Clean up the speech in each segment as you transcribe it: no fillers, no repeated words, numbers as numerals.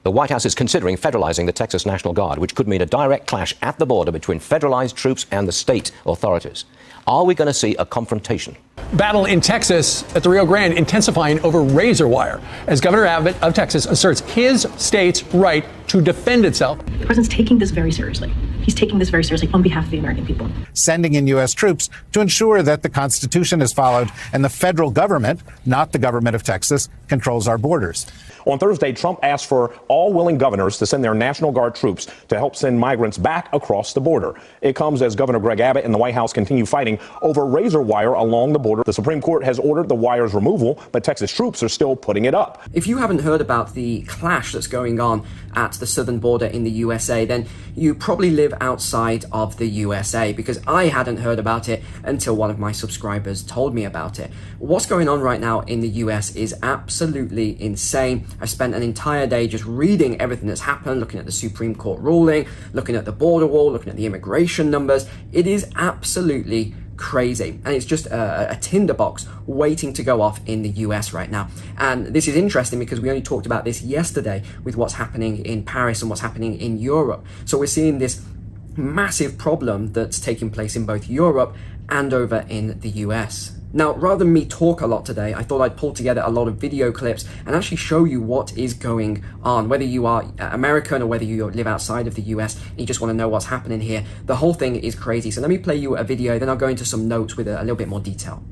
The White House is considering federalizing the Texas National Guard, which could mean a direct clash at the border between federalized troops and the state authorities. Are we going to see a confrontation? Battle in Texas at the Rio Grande intensifying over razor wire as Governor Abbott of Texas asserts his state's right to defend itself. The president's taking this very seriously. He's taking this very seriously on behalf of the American people. Sending in U.S. troops to ensure that the Constitution is followed and the federal government, not the government of Texas, controls our borders. On Thursday, Trump asked for all willing governors to send their National Guard troops to help send migrants back across the border. It comes as Governor Greg Abbott and the White House continue fighting over razor wire along the border. The Supreme Court has ordered the wire's removal, but Texas troops are still putting it up. If you haven't heard about the clash that's going on at the southern border in the USA, then you probably live outside of the USA, because I hadn't heard about it until one of my subscribers told me about it. What's going on right now in the US is absolutely insane. I spent an entire day just reading everything that's happened, looking at the Supreme Court ruling, looking at the border wall, looking at the immigration numbers. It is absolutely crazy, and it's just a tinderbox waiting to go off in the US right now. And this is interesting because we only talked about this yesterday with what's happening in Paris and what's happening in Europe. So we're seeing this massive problem that's taking place in both Europe and over in the US. Now, rather than me talk a lot today, I thought I'd pull together a lot of video clips and actually show you what is going on. Whether you are American or whether you live outside of the US and you just want to know what's happening here, the whole thing is crazy. So let me play you a video, then I'll go into some notes with a little bit more detail.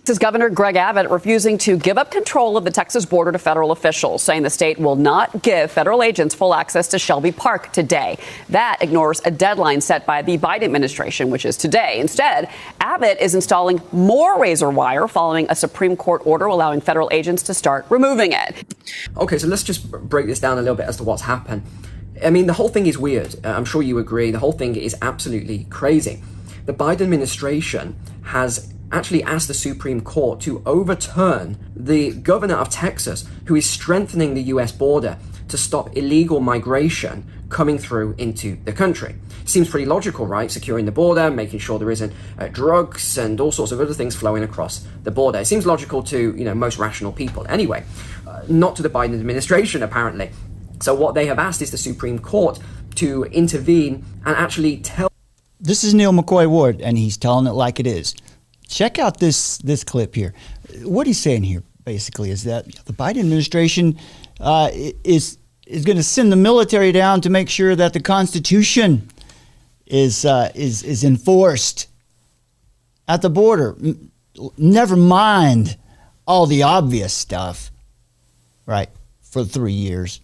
Texas Governor Greg Abbott refusing to give up control of the Texas border to federal officials, saying the state will not give federal agents full access to Shelby Park today. That ignores a deadline set by the Biden administration, which is today. Instead, Abbott is installing more razor wire following a Supreme Court order allowing federal agents to start removing it. Okay, so let's just break this down a little bit as to what's happened. I mean, the whole thing is weird. I'm sure you agree. The whole thing is absolutely crazy. The Biden administration has actually asked the Supreme Court to overturn the governor of Texas, who is strengthening the US border to stop illegal migration coming through into the country. Seems pretty logical, right? Securing the border, making sure there isn't drugs and all sorts of other things flowing across the border. It seems logical to, most rational people. Anyway, not to the Biden administration, apparently. So what they have asked is the Supreme Court to intervene and actually tell. This is Neil McCoy Ward, and he's telling it like it is. Check out this clip here. What he's saying here basically is that the Biden administration is going to send the military down to make sure that the Constitution is enforced at the border. Never mind all the obvious stuff, right? For 3 years,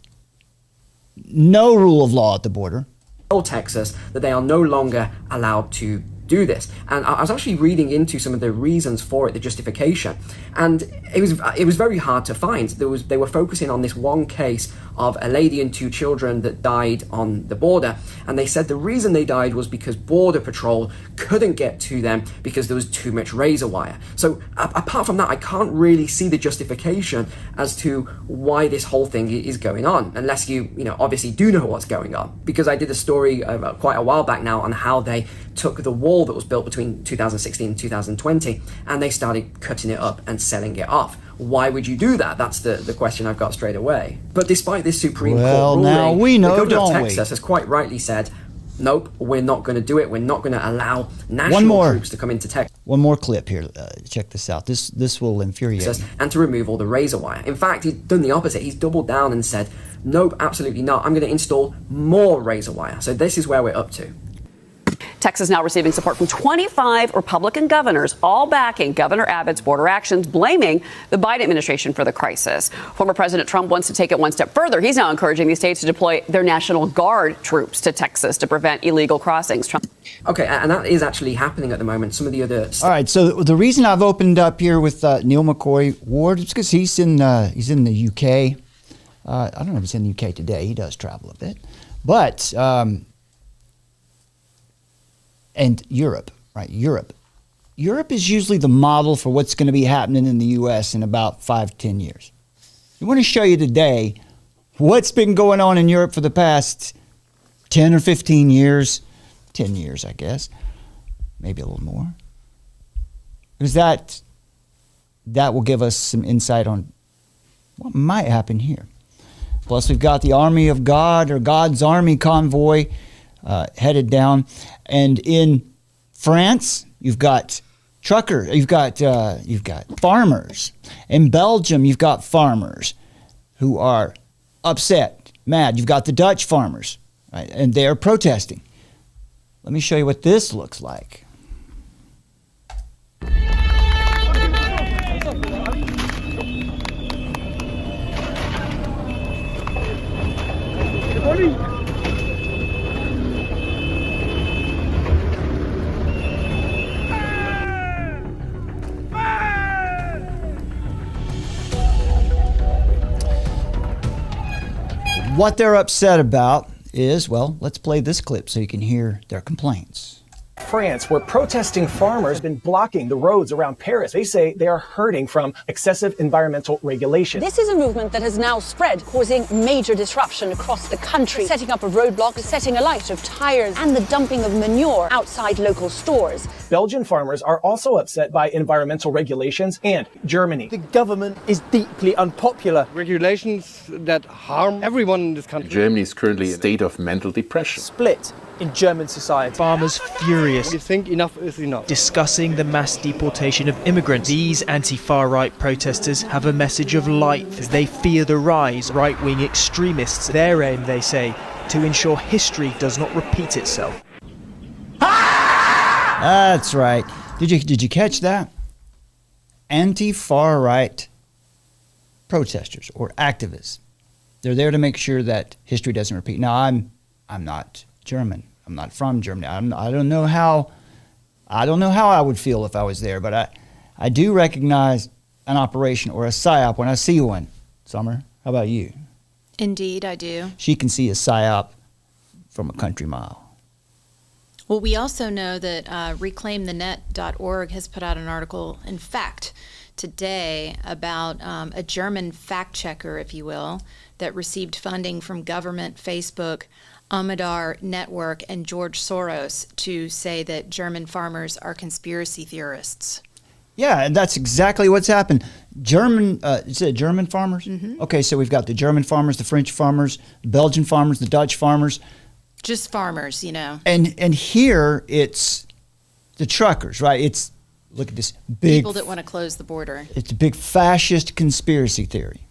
no rule of law at the border. Tell Texas that they are no longer allowed to do this. And I was actually reading into some of the reasons for it, the justification, and it was very hard to find. They were focusing on this one case of a lady and 2 children that died on the border, and they said the reason they died was because Border Patrol couldn't get to them because there was too much razor wire. So apart from that, I can't really see the justification as to why this whole thing is going on, unless you obviously do know what's going on, because I did a story quite a while back now on how they took the wall that was built between 2016 and 2020 and they started cutting it up and selling it off. Why would you do that? That's the question I've got straight away. But despite this Supreme Court ruling, now we know, the governor of Texas has quite rightly said, nope, we're not going to do it. We're not going to allow national troops to come into Texas. One more clip here. Check this out. This will infuriate you. And to remove all the razor wire. In fact, he's done the opposite. He's doubled down and said, nope, absolutely not. I'm going to install more razor wire. So this is where we're up to. Texas now receiving support from 25 Republican governors, all backing Governor Abbott's border actions, blaming the Biden administration for the crisis. Former President Trump wants to take it one step further. He's now encouraging these states to deploy their National Guard troops to Texas to prevent illegal crossings. Okay, and that is actually happening at the moment. Some of the other... All right, so the reason I've opened up here with Neil McCoy Ward is because he's in the UK. I don't know if he's in the UK today. He does travel a bit. But... and Europe, right? Europe is usually the model for what's going to be happening in the U.S. in about 5-10 years. We want to show you today what's been going on in Europe for the past 10 or 15 years. 10 years, I guess. Maybe a little more. Because that will give us some insight on what might happen here. Plus, we've got the Army of God or God's Army convoy headed down. And in France, you've got you've got farmers. In Belgium, you've got farmers who are upset, mad. You've got the Dutch farmers, right? And they're protesting. Let me show you what this looks like. What they're upset about is, well, let's play this clip so you can hear their complaints. France, where protesting farmers have been blocking the roads around Paris. They say they are hurting from excessive environmental regulation. This is a movement that has now spread, causing major disruption across the country, setting up a roadblock, setting alight of tires, and the dumping of manure outside local stores. Belgian farmers are also upset by environmental regulations, and Germany. The government is deeply unpopular. Regulations that harm everyone in this country. Germany is currently in a state of mental depression. Split in German society. Farmers furious. We think enough is enough. Discussing the mass deportation of immigrants. These anti-far right protesters have a message of light as they fear the rise of right-wing extremists. Their aim, they say, to ensure history does not repeat itself. That's right. Did you catch that? Anti-far right protesters or activists. They're there to make sure that history doesn't repeat. Now, I'm not German. I'm not from Germany. I don't know how I would feel if I was there, but I do recognize an operation or a psyop when I see one. Summer, how about you? Indeed, I do. She can see a psyop from a country mile. Well, we also know that reclaimthenet.org has put out an article, in fact, today about a German fact checker, if you will, that received funding from government, Facebook, Amadar Network, and George Soros to say that German farmers are conspiracy theorists. Yeah, and that's exactly what's happened. German farmers? Mm-hmm. Okay, so we've got the German farmers, the French farmers, the Belgian farmers, the Dutch farmers. Just farmers, you know. And here it's the truckers, right? It's, look at this big... People that want to close the border. It's a big fascist conspiracy theory,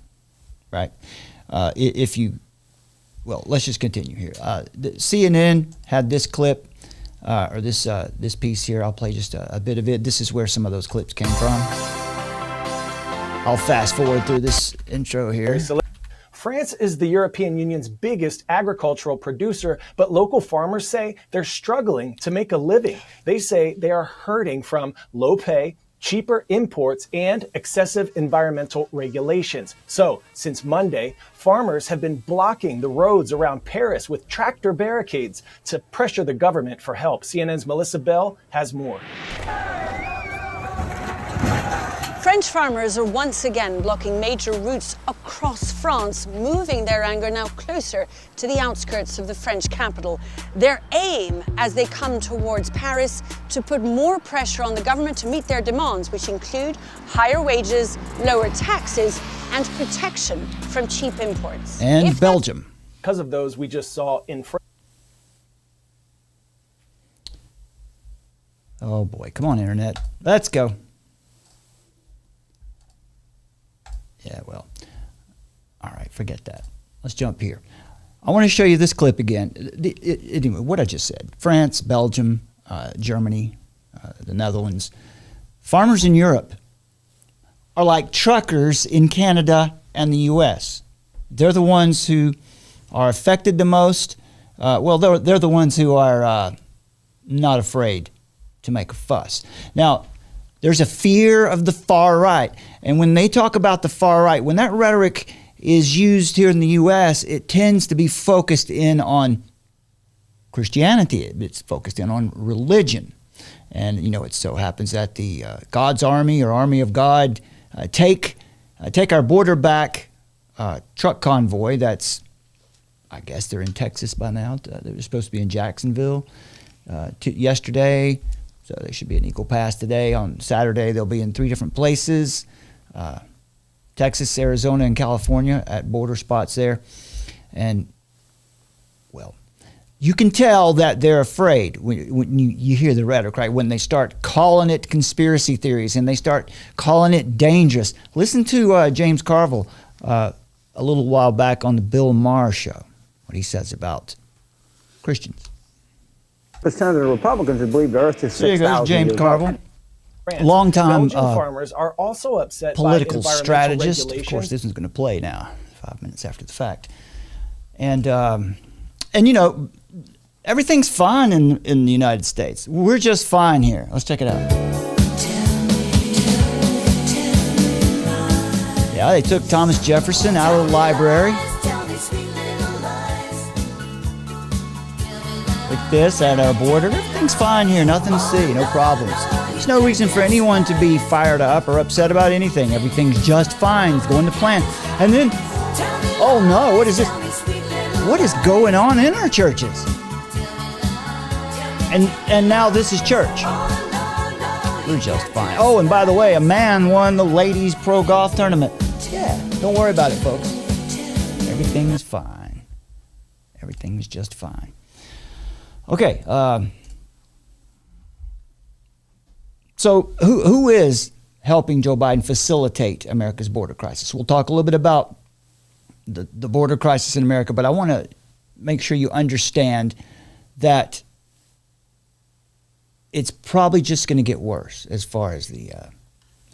right? Well, let's just continue here. The CNN had this clip, or this piece here. I'll play just a bit of it. This is where some of those clips came from. I'll fast forward through this intro here. France is the European Union's biggest agricultural producer, but local farmers say they're struggling to make a living. They say they are hurting from low pay, cheaper imports, and excessive environmental regulations. So, since Monday, farmers have been blocking the roads around Paris with tractor barricades to pressure the government for help. CNN's Melissa Bell has more. French farmers are once again blocking major routes across France, moving their anger now closer to the outskirts of the French capital. Their aim, as they come towards Paris, to put more pressure on the government to meet their demands, which include higher wages, lower taxes, and protection from cheap imports. And Belgium. Because of those we just saw in France. Oh boy, come on, Internet. Let's go. Yeah, well, all right, forget that. Let's jump here. I want to show you this clip again. Anyway, what I just said. France, Belgium, Germany, the Netherlands. Farmers in Europe are like truckers in Canada and the U.S. They're the ones who are affected the most. They're the ones who are not afraid to make a fuss. Now, there's a fear of the far right. And when they talk about the far right, when that rhetoric is used here in the U.S., it tends to be focused in on Christianity. It's focused in on religion. And, you know, it so happens that the God's Army or Army of God take our border back truck convoy. That's, I guess they're in Texas by now. They were supposed to be in Jacksonville yesterday. So they should be in Eagle Pass today. On Saturday, they'll be in 3 different places. Texas, Arizona, and California at border spots there. And, well, you can tell that they're afraid when you hear the rhetoric, right? When they start calling it conspiracy theories and they start calling it dangerous. Listen to James Carville a little while back on the Bill Maher show, what he says about Christians. Percent of the Republicans who believe the Earth is 6,000 years old. James Carville, long-time Belgian farmers are also upset political by strategist. regulations. Of course, this is going to play now, 5 minutes after the fact. And you know, everything's fine in the United States. We're just fine here. Let's check it out. Yeah, they took Thomas Jefferson out of the library. Like this at our border. Everything's fine here. Nothing to see. No problems. There's no reason for anyone to be fired up or upset about anything. Everything's just fine. It's going to plan. And then, oh no, what is this? What is going on in our churches? And now this is church. We're just fine. Oh, and by the way, a man won the ladies pro golf tournament. Yeah, don't worry about it, folks. Everything is fine. Everything is just fine. Okay. So who is helping Joe Biden facilitate America's border crisis? We'll talk a little bit about the border crisis in America, but I want to make sure you understand that it's probably just going to get worse as far as the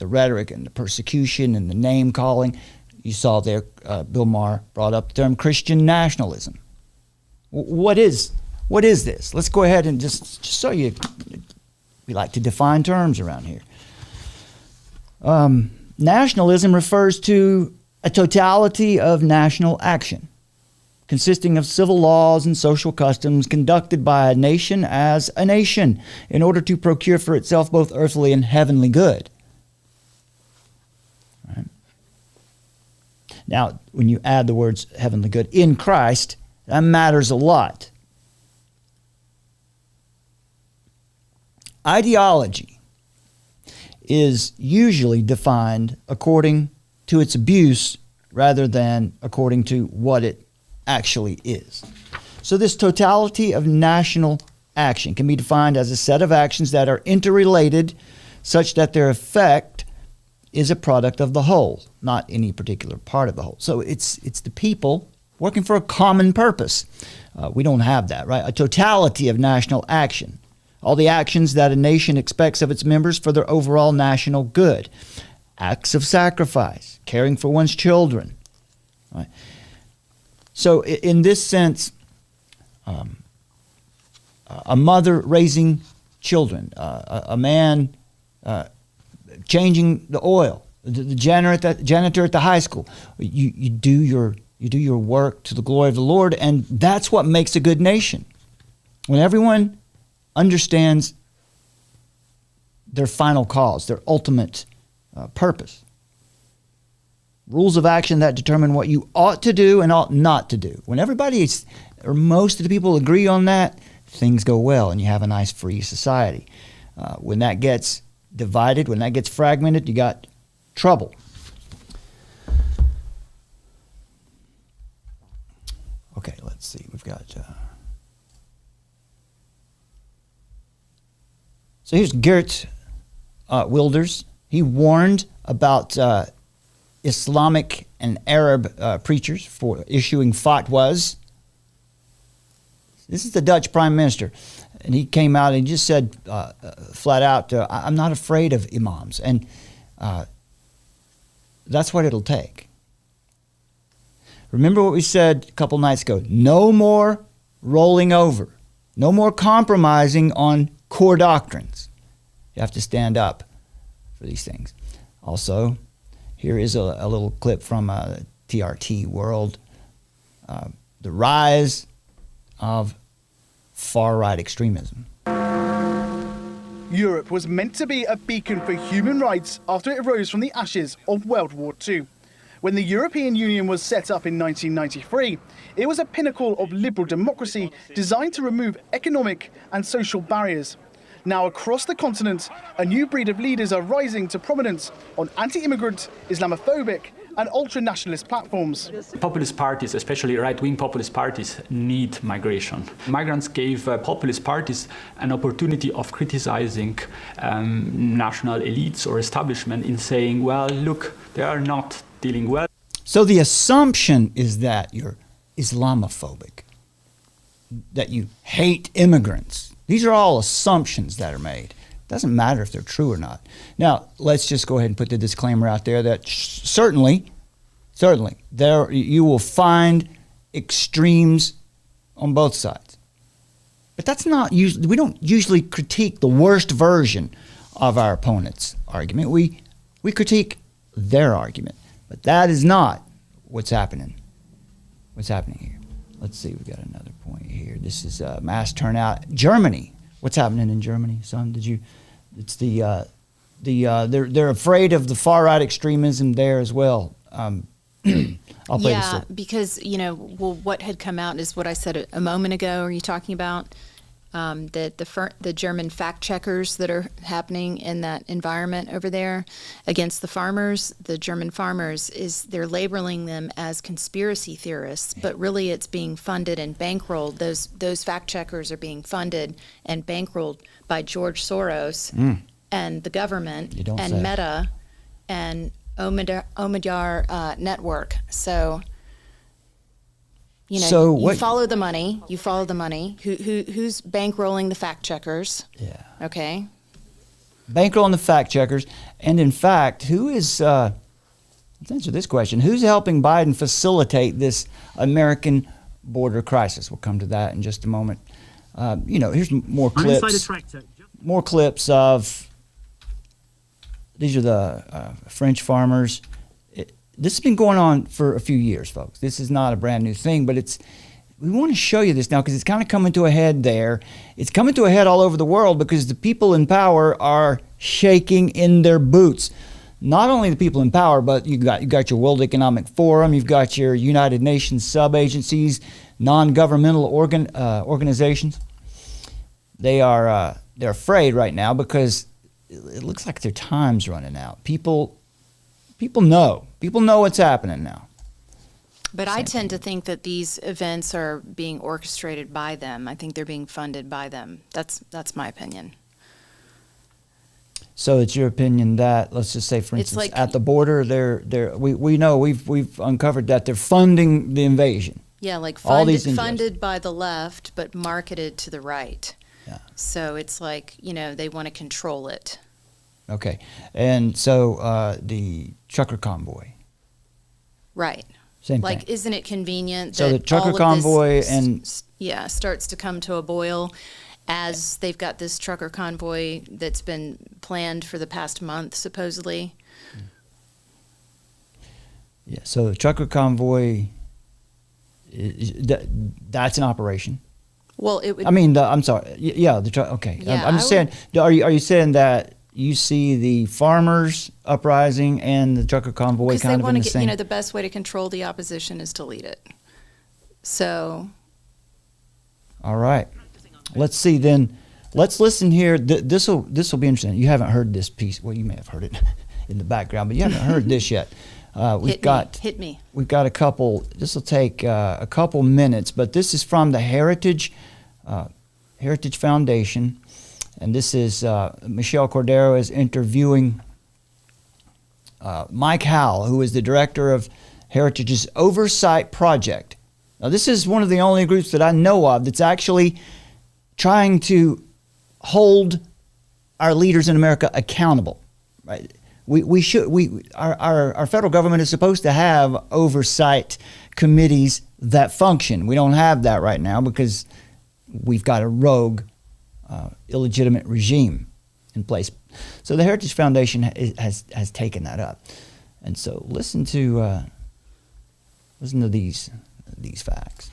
rhetoric and the persecution and the name calling. You saw there, Bill Maher brought up the term Christian nationalism. What is this? Let's go ahead and just so we like to define terms around here. Nationalism refers to a totality of national action, consisting of civil laws and social customs conducted by a nation as a nation in order to procure for itself both earthly and heavenly good. Right? Now, when you add the words heavenly good in Christ, that matters a lot. Ideology is usually defined according to its abuse rather than according to what it actually is. So this totality of national action can be defined as a set of actions that are interrelated such that their effect is a product of the whole, not any particular part of the whole. So it's the people working for a common purpose. We don't have that, right? A totality of national action. All the actions that a nation expects of its members for their overall national good. Acts of sacrifice, caring for one's children. Right? So in this sense, a mother raising children, a man changing the oil, the janitor at the high school. You do your work to the glory of the Lord, and that's what makes a good nation. When everyone understands their final cause, their ultimate purpose. Rules of action that determine what you ought to do and ought not to do. When everybody or most of the people agree on that, things go well and you have a nice free society. When that gets divided, when that gets fragmented, you got trouble. Okay, let's see. We've got... So here's Geert Wilders. He warned about Islamic and Arab preachers for issuing fatwas. This is the Dutch Prime Minister. And he came out and he just said flat out, I'm not afraid of imams. And that's what it'll take. Remember what we said a couple nights ago. No more rolling over. No more compromising on core doctrines. You have to stand up for these things. Also, here is a little clip from TRT World. The rise of far-right extremism. Europe was meant to be a beacon for human rights after it arose from the ashes of World War II. When the European Union was set up in 1993, it was a pinnacle of liberal democracy designed to remove economic and social barriers. Now across the continent, a new breed of leaders are rising to prominence on anti-immigrant, Islamophobic and ultra-nationalist platforms. Populist parties, especially right-wing populist parties, need migration. Migrants gave populist parties an opportunity of criticizing national elites or establishment in saying, well, look, they are not dealing well. So the assumption is that you're Islamophobic, that you hate immigrants. These are all assumptions that are made. It doesn't matter if they're true or not. Now, let's just go ahead and put the disclaimer out there that certainly, there you will find extremes on both sides. But that's not usually, we don't usually critique the worst version of our opponent's argument. We critique their argument. But that is not what's happening. What's happening here? Let's see, we've got another point here. This is mass turnout. Germany. What's happening in Germany, son? It's they're afraid of the far right extremism there as well. I'll play this clip. Because, what had come out is what I said a moment ago. Are you talking about that the German fact checkers that are happening in that environment over there against the farmers, the German farmers, they're labeling them as conspiracy theorists, but really it's being funded and bankrolled. Those fact checkers are being funded and bankrolled by George Soros and the government and Meta and Omidyar Network. So. You follow the money. You follow the money. Who's bankrolling the fact checkers? Yeah. Okay. Bankrolling the fact checkers, and in fact, who is? Let's answer this question: who's helping Biden facilitate this American border crisis? We'll come to that in just a moment. Here's more clips. More clips of. These are the French farmers. This has been going on for a few years, folks. This is not a brand new thing, but we want to show you this now because it's kind of coming to a head there. It's coming to a head all over the world because the people in power are shaking in their boots. Not only the people in power, but you got your World Economic Forum, you've got your United Nations sub-agencies, non-governmental organizations. They're afraid right now because it looks like their time's running out. People know. People know what's happening now. But I tend to think that these events are being orchestrated by them. I think they're being funded by them. That's my opinion. So it's your opinion that, let's just say, for instance, at the border, we know we've uncovered that they're funding the invasion. Yeah, like funded by the left, but marketed to the right. Yeah. So it's like, they want to control it. Okay. And so the trucker convoy. Right. Same thing. Isn't it convenient that the trucker convoy starts to come to a boil as they've got this trucker convoy that's been planned for the past month, supposedly? Yeah, so the trucker convoy, that's an operation. Well, it would... I'm sorry. Yeah, okay. Yeah, I'm just saying, are you saying that you see the farmers uprising and the trucker convoy kind of in the same? The best way to control the opposition is to lead it. So. All right. Let's see then. Let's listen here. This will be interesting. You haven't heard this piece. Well, you may have heard it in the background, but you haven't heard this yet. Hit me. We've got a couple. This will take a couple minutes, but this is from the Heritage Foundation. And this is Michelle Cordero is interviewing Mike Howell, who is the director of Heritage's Oversight Project. Now, this is one of the only groups that I know of that's actually trying to hold our leaders in America accountable. Right? Our federal government is supposed to have oversight committees that function. We don't have that right now because we've got a rogue illegitimate regime in place. So the Heritage Foundation has taken that up. And so listen to these facts.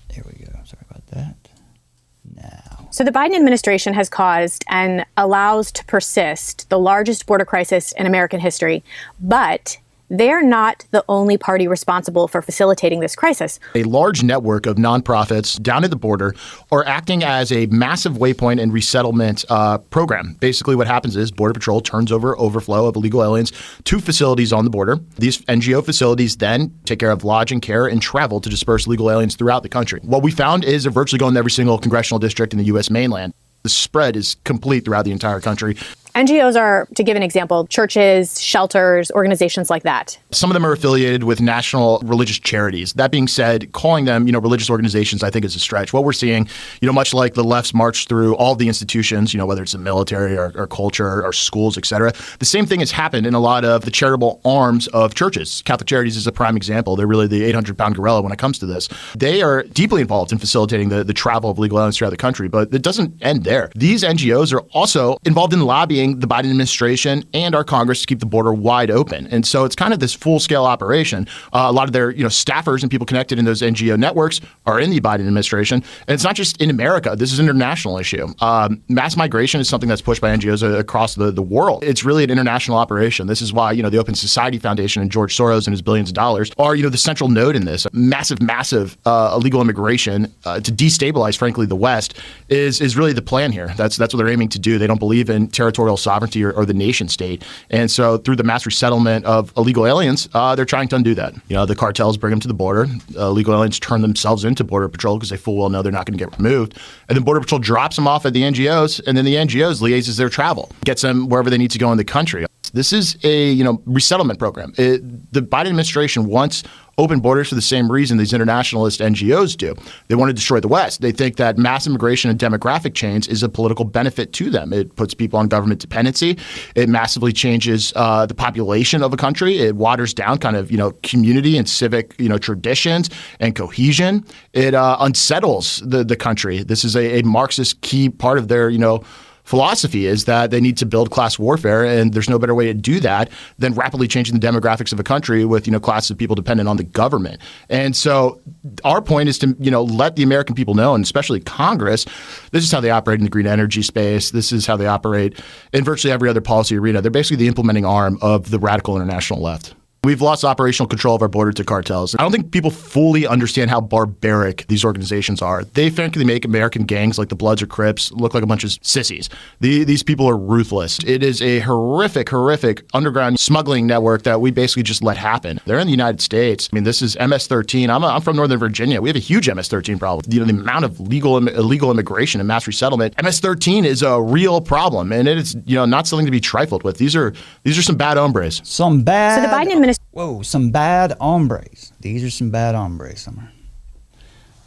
There we go. Sorry about that. Now. So the Biden administration has caused and allows to persist the largest border crisis in American history, but they're not the only party responsible for facilitating this crisis. A large network of nonprofits down at the border are acting as a massive waypoint and resettlement program. Basically, what happens is Border Patrol turns over overflow of illegal aliens to facilities on the border. These NGO facilities then take care of lodging, care, and travel to disperse illegal aliens throughout the country. What we found is they're virtually going to every single congressional district in the U.S. mainland. The spread is complete throughout the entire country. NGOs are, to give an example, churches, shelters, organizations like that. Some of them are affiliated with national religious charities. That being said, calling them, religious organizations, I think is a stretch. What we're seeing, much like the left's march through all the institutions, whether it's the military or culture or schools, et cetera, the same thing has happened in a lot of the charitable arms of churches. Catholic Charities is a prime example. They're really the 800-pound gorilla when it comes to this. They are deeply involved in facilitating the travel of illegal aliens throughout the country, but it doesn't end there. These NGOs are also involved in lobbying the Biden administration and our Congress to keep the border wide open. And so it's kind of this full-scale operation. A lot of their staffers and people connected in those NGO networks are in the Biden administration. And it's not just in America. This is an international issue. Mass migration is something that's pushed by NGOs across the world. It's really an international operation. This is why the Open Society Foundation and George Soros and his billions of dollars are the central node in this. Massive illegal immigration to destabilize, frankly, the West is really the plan here. That's what they're aiming to do. They don't believe in territorial sovereignty or the nation state. And so through the mass resettlement of illegal aliens, they're trying to undo that. The cartels bring them to the border. Illegal aliens turn themselves into Border Patrol because they full well know they're not going to get removed. And then Border Patrol drops them off at the NGOs, and then the NGOs liaises their travel, gets them wherever they need to go in the country. This is a resettlement program. The Biden administration wants open borders for the same reason these internationalist NGOs do. They want to destroy the West. They think that mass immigration and demographic change is a political benefit to them. It puts people on government dependency. It massively changes the population of a country. It waters down kind of community and civic traditions and cohesion. It unsettles the country. This is a Marxist key part of their philosophy is that they need to build class warfare, and there's no better way to do that than rapidly changing the demographics of a country with classes of people dependent on the government. And so our point is to let the American people know, and especially Congress, this is how they operate in the green energy space. This is how they operate in virtually every other policy arena. They're basically the implementing arm of the radical international left. We've lost operational control of our border to cartels. I don't think people fully understand how barbaric these organizations are. They frankly make American gangs like the Bloods or Crips look like a bunch of sissies. These people are ruthless. It is a horrific underground smuggling network that we basically just let happen. They're in the United States. I mean, this is MS-13. I'm from Northern Virginia. We have a huge MS-13 problem. The amount of illegal immigration and mass resettlement. MS-13 is a real problem, and it is not something to be trifled with. These are some bad hombres. So the Biden administration. Some bad hombres. These are some bad hombres, Summer.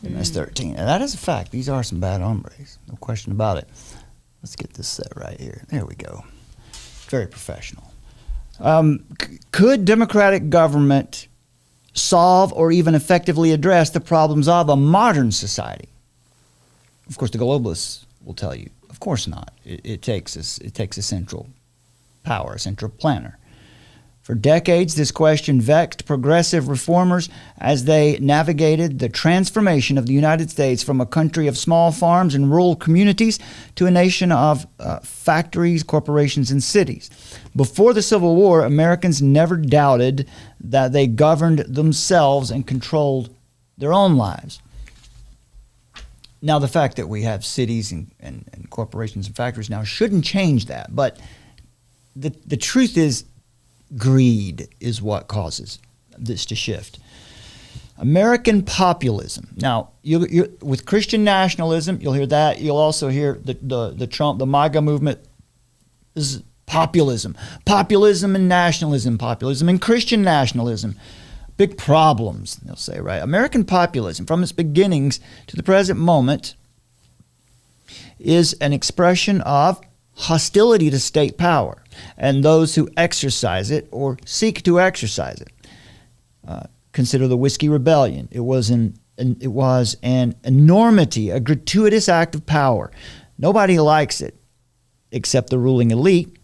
MS-13. And that is a fact. These are some bad hombres. No question about it. Let's get this set right here. There we go. Very professional. Could democratic government solve or even effectively address the problems of a modern society? Of course, the globalists will tell you, of course not. It takes a central power, a central planner. For decades, this question vexed progressive reformers as they navigated the transformation of the United States from a country of small farms and rural communities to a nation of factories, corporations, and cities. Before the Civil War, Americans never doubted that they governed themselves and controlled their own lives. Now, the fact that we have cities and corporations and factories now shouldn't change that, but the truth is, greed is what causes this to shift. American populism. Now, you with Christian nationalism, you'll hear that. You'll also hear the Trump, the MAGA movement. This is populism. Populism and nationalism. Populism and Christian nationalism. Big problems, they'll say, right? American populism, from its beginnings to the present moment, is an expression of hostility to state power and those who exercise it or seek to exercise it. Consider the Whiskey Rebellion. It was an enormity, a gratuitous act of power. Nobody likes it except the ruling elite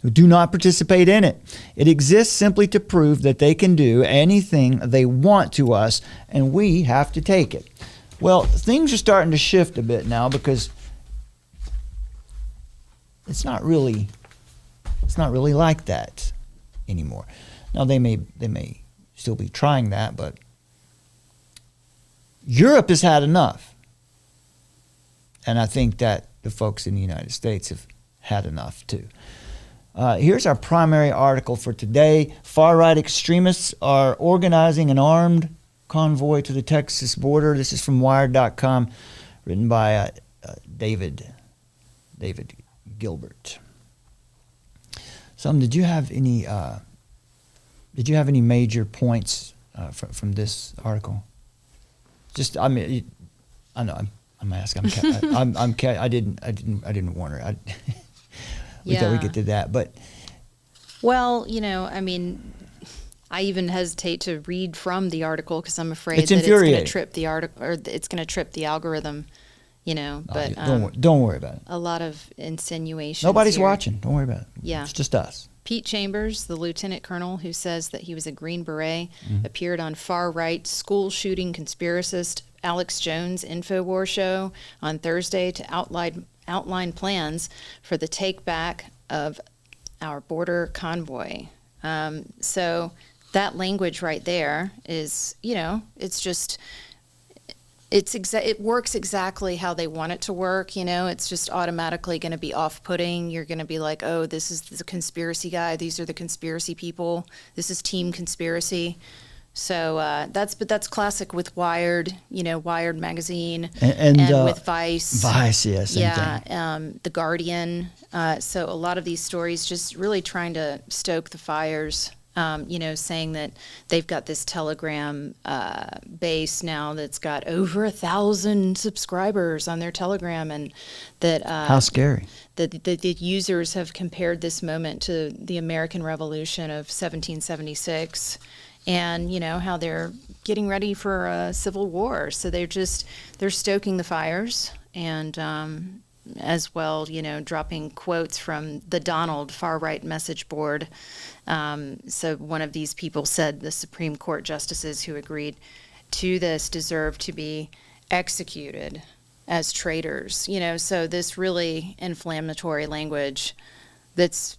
who do not participate in it. It exists simply to prove that they can do anything they want to us, and we have to take it. Well, things are starting to shift a bit now because it's not really like that anymore. Now they may still be trying that, but Europe has had enough. And I think that the folks in the United States have had enough too. Here's our primary article for today. Far-right extremists are organizing an armed convoy to the Texas border. This is from Wired.com, written by David Gilbert. Did you have any major points from this article? Just, I mean, I know I'm asking. I didn't warn her. We thought we'd get to that, but well, I mean, I even hesitate to read from the article because I'm afraid it's that it's going infuriating. to trip the article, or it's going to trip the algorithm. But don't worry about it. A lot of insinuations. Nobody's here. watching. Don't worry about it. Yeah, it's just us. Pete Chambers, the lieutenant colonel who says that he was a Green Beret, appeared on far-right school shooting conspiracist Alex Jones' InfoWars show on Thursday to outline plans for the take-back of our border convoy. So that language right there is, it's just... It works exactly how they want it to work, It's just automatically going to be off-putting. You're going to be like, oh, this is the conspiracy guy. These are the conspiracy people. This is team conspiracy. So that's classic with Wired, Wired magazine, and with Vice. Vice, yes. Yeah, The Guardian. So a lot of these stories just really trying to stoke the fires. Saying that they've got this Telegram base now that's got over 1,000 subscribers on their Telegram, and that how scary that the users have compared this moment to the American Revolution of 1776, and how they're getting ready for a civil war. So they're stoking the fires, and as well, dropping quotes from the Donald far-right message board. So one of these people said the Supreme Court justices who agreed to this deserve to be executed as traitors. So this really inflammatory language that's,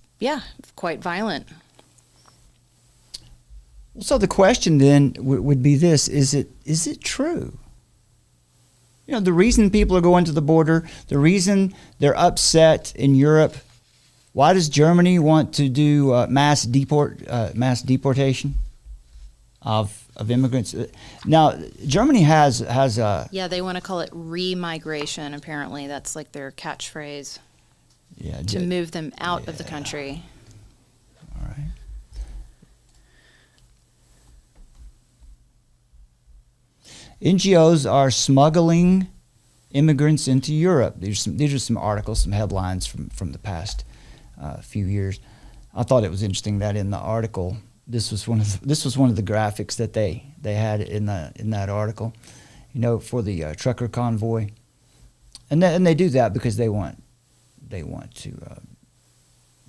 quite violent. So the question then would be this: is it true? The reason people are going to the border, the reason they're upset in Europe. Why does Germany want to do mass deportation of immigrants? Now, Germany has a... Yeah, they want to call it remigration, apparently. That's like their catchphrase. Yeah, to move them out of the country. All right. NGOs are smuggling immigrants into Europe. These are some articles, some headlines from the past few years. I thought it was interesting that in the article, this was one of the graphics that they had in that article, for the trucker convoy, and they do that because they want to.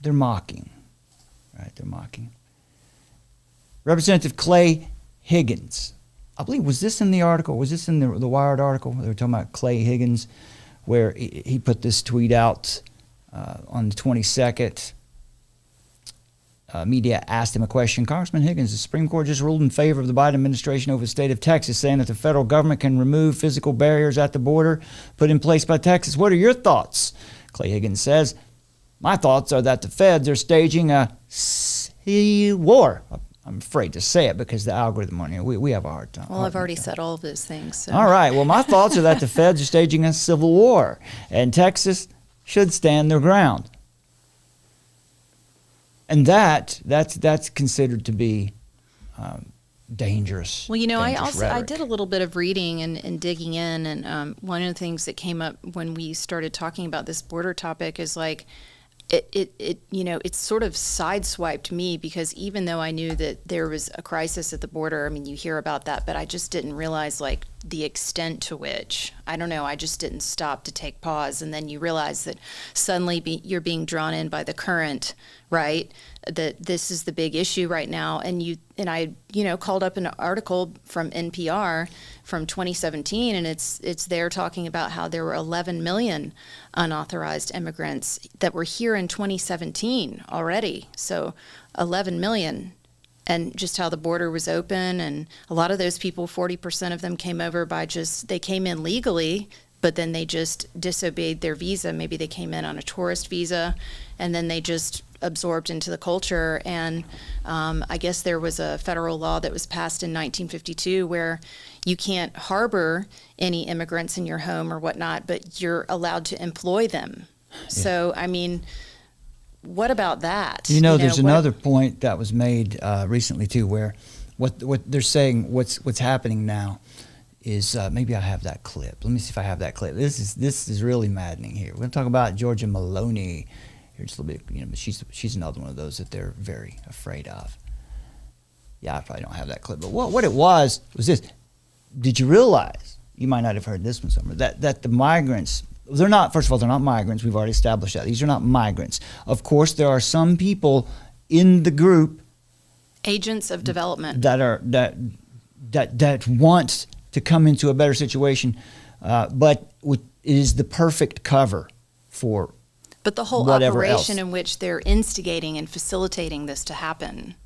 They're mocking, right? They're mocking. Representative Clay Higgins. I believe, was this in the article? Was this in the Wired article? They were talking about Clay Higgins, where he put this tweet out on the 22nd. Media asked him a question. Congressman Higgins, the Supreme Court just ruled in favor of the Biden administration over the state of Texas, saying that the federal government can remove physical barriers at the border put in place by Texas. What are your thoughts? Clay Higgins says, my thoughts are that the feds are staging a civil war. I'm afraid to say it because the algorithm on here, we have a hard time. Well, I've already said all of those things. So. All right. Well, my thoughts are that the feds are staging a civil war, and Texas should stand their ground. And that's considered to be dangerous. Well, dangerous I rhetoric. did a little bit of reading and digging in, and one of the things that came up when we started talking about this border topic is like, it sort of sideswiped me, because even though I knew that there was a crisis at the border, I mean, you hear about that, but I just didn't realize like the extent to which, I don't know, I just didn't stop to take pause. And then you realize that suddenly you're being drawn in by the current, right? That this is the big issue right now. And I called up an article from NPR from 2017, and it's there talking about how there were 11 million unauthorized immigrants that were here in 2017 already. So 11 million and just how the border was open. And a lot of those people, 40% of them came over by they came in legally, but then they just disobeyed their visa. Maybe they came in on a tourist visa, and then they just absorbed into the culture. And I guess there was a federal law that was passed in 1952 where you can't harbor any immigrants in your home or whatnot, but you're allowed to employ them. Yeah. So, I mean, what about that? There's another point that was made recently too, where what they're saying, what's happening now is maybe I have that clip. Let me see if I have that clip. This is really maddening here. We're going to talk about Giorgia Meloni here just a little bit, but she's another one of those that they're very afraid of. Yeah, I probably don't have that clip, but what it was this. Did you realize, you might not have heard this one somewhere, that the migrants, they're not migrants. We've already established that. These are not migrants. Of course, there are some people in the group, agents of development, that want to come into a better situation, but it is the perfect cover for But the whole whatever operation else. in which they're instigating and facilitating this to happen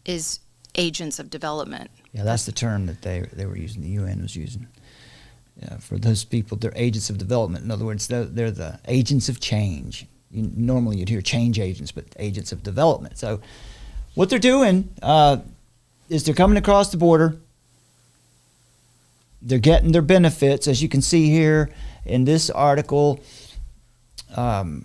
is agents of development. Yeah, that's the term that they were using, the UN was using. Yeah, for those people, they're agents of development. In other words, they're the agents of change. Normally you'd hear change agents, but agents of development. So what they're doing is they're coming across the border. They're getting their benefits, as you can see here in this article. The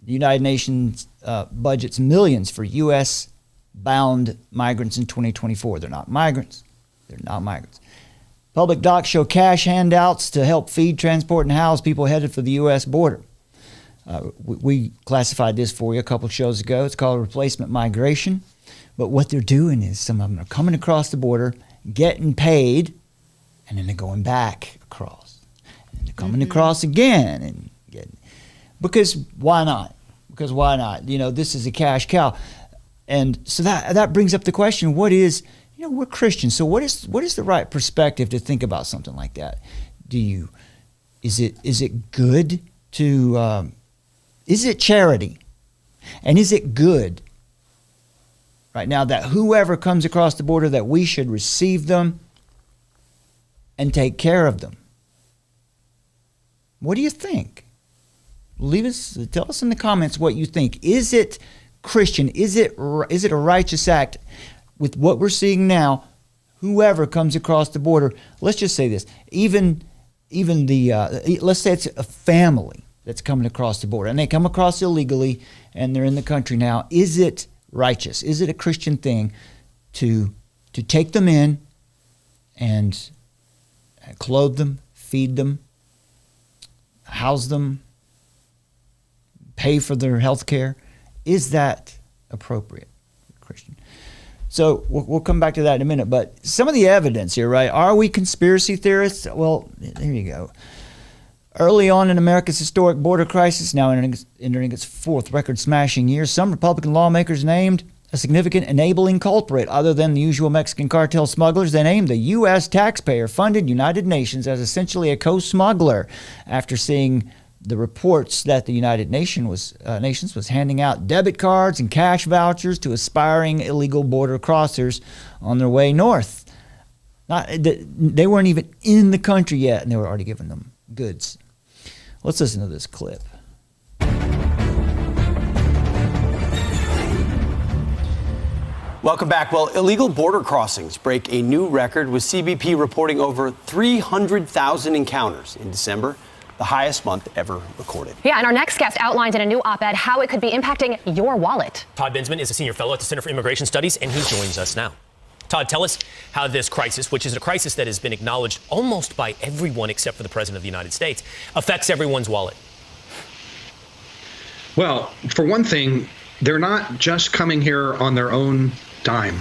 United Nations budgets millions for U.S.-bound migrants in 2024. They're not migrants. They're not migrants. Public docs show cash handouts to help feed, transport, and house people headed for the U.S. border. We classified this for you a couple of shows ago. It's called replacement migration. But what they're doing is some of them are coming across the border, getting paid, and then they're going back across. And they're coming across again. And because why not? Because why not? This is a cash cow. And so that brings up the question, what is, we're Christians, so what is the right perspective to think about something like that? Is it good to, is it charity? And is it good right now that whoever comes across the border, that we should receive them and take care of them? What do you think? Tell us in the comments what you think. Is it Christian? Is it a righteous act with what we're seeing now? Whoever comes across the border, let's just say this, even let's say it's a family that's coming across the border and they come across illegally and they're in the country now. Is it righteous? Is it a Christian thing to take them in and clothe them, feed them, house them, pay for their health care? Is that appropriate, Christian? So we'll come back to that in a minute. But some of the evidence here, right? Are we conspiracy theorists? Well, there you go. Early on in America's historic border crisis, now entering its fourth record-smashing year, some Republican lawmakers named a significant enabling culprit other than the usual Mexican cartel smugglers. They named the U.S. taxpayer-funded United Nations as essentially a co-smuggler after seeing the reports that the United Nations was handing out debit cards and cash vouchers to aspiring illegal border crossers on their way north. They weren't even in the country yet, and they were already giving them goods. Let's listen to this clip. Welcome back. Well, illegal border crossings break a new record, with CBP reporting over 300,000 encounters in December, the highest month ever recorded. Yeah, and our next guest outlines in a new op-ed how it could be impacting your wallet. Todd Bensman is a senior fellow at the Center for Immigration Studies, and he joins us now. Todd, tell us how this crisis, which is a crisis that has been acknowledged almost by everyone except for the President of the United States, affects everyone's wallet. Well, for one thing, they're not just coming here on their own dime.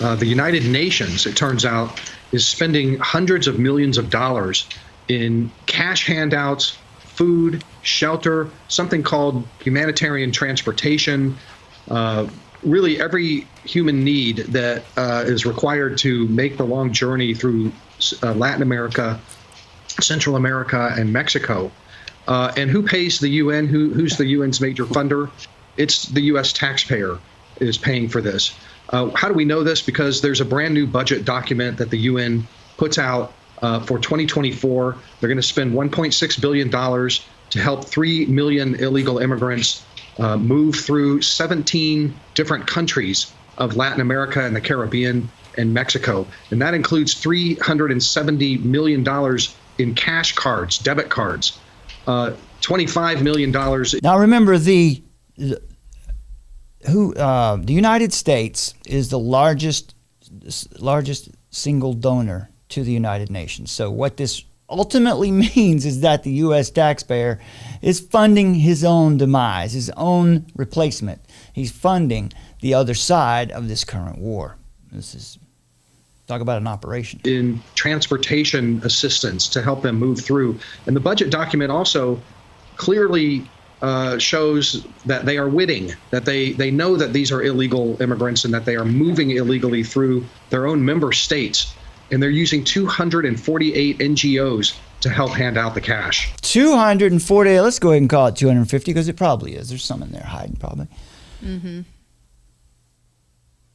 The United Nations, it turns out, is spending hundreds of millions of dollars in cash handouts, food, shelter, something called humanitarian transportation, really every human need that is required to make the long journey through Latin America, Central America, and Mexico. And who pays the UN? Who's the UN's major funder? it's the U.S. taxpayer is paying for this. How do we know this? Because there's a brand new budget document that the UN puts out for 2024. They're going to spend $1.6 billion to help 3 million illegal immigrants move through 17 different countries of Latin America and the Caribbean and Mexico. And that includes $370 million in cash cards, debit cards, $25 million. Now remember, the United States is the largest single donor to the United Nations. So what this ultimately means is that the U.S. taxpayer is funding his own demise, his own replacement. He's funding the other side of this current war. This is, talk about an operation. In transportation assistance to help them move through. And the budget document also clearly shows that they are witting, that they know that these are illegal immigrants and that they are moving illegally through their own member states. And they're using 248 NGOs to help hand out the cash. 240, let's go ahead and call it 250 because it probably is. There's some in there hiding probably. Mm-hmm.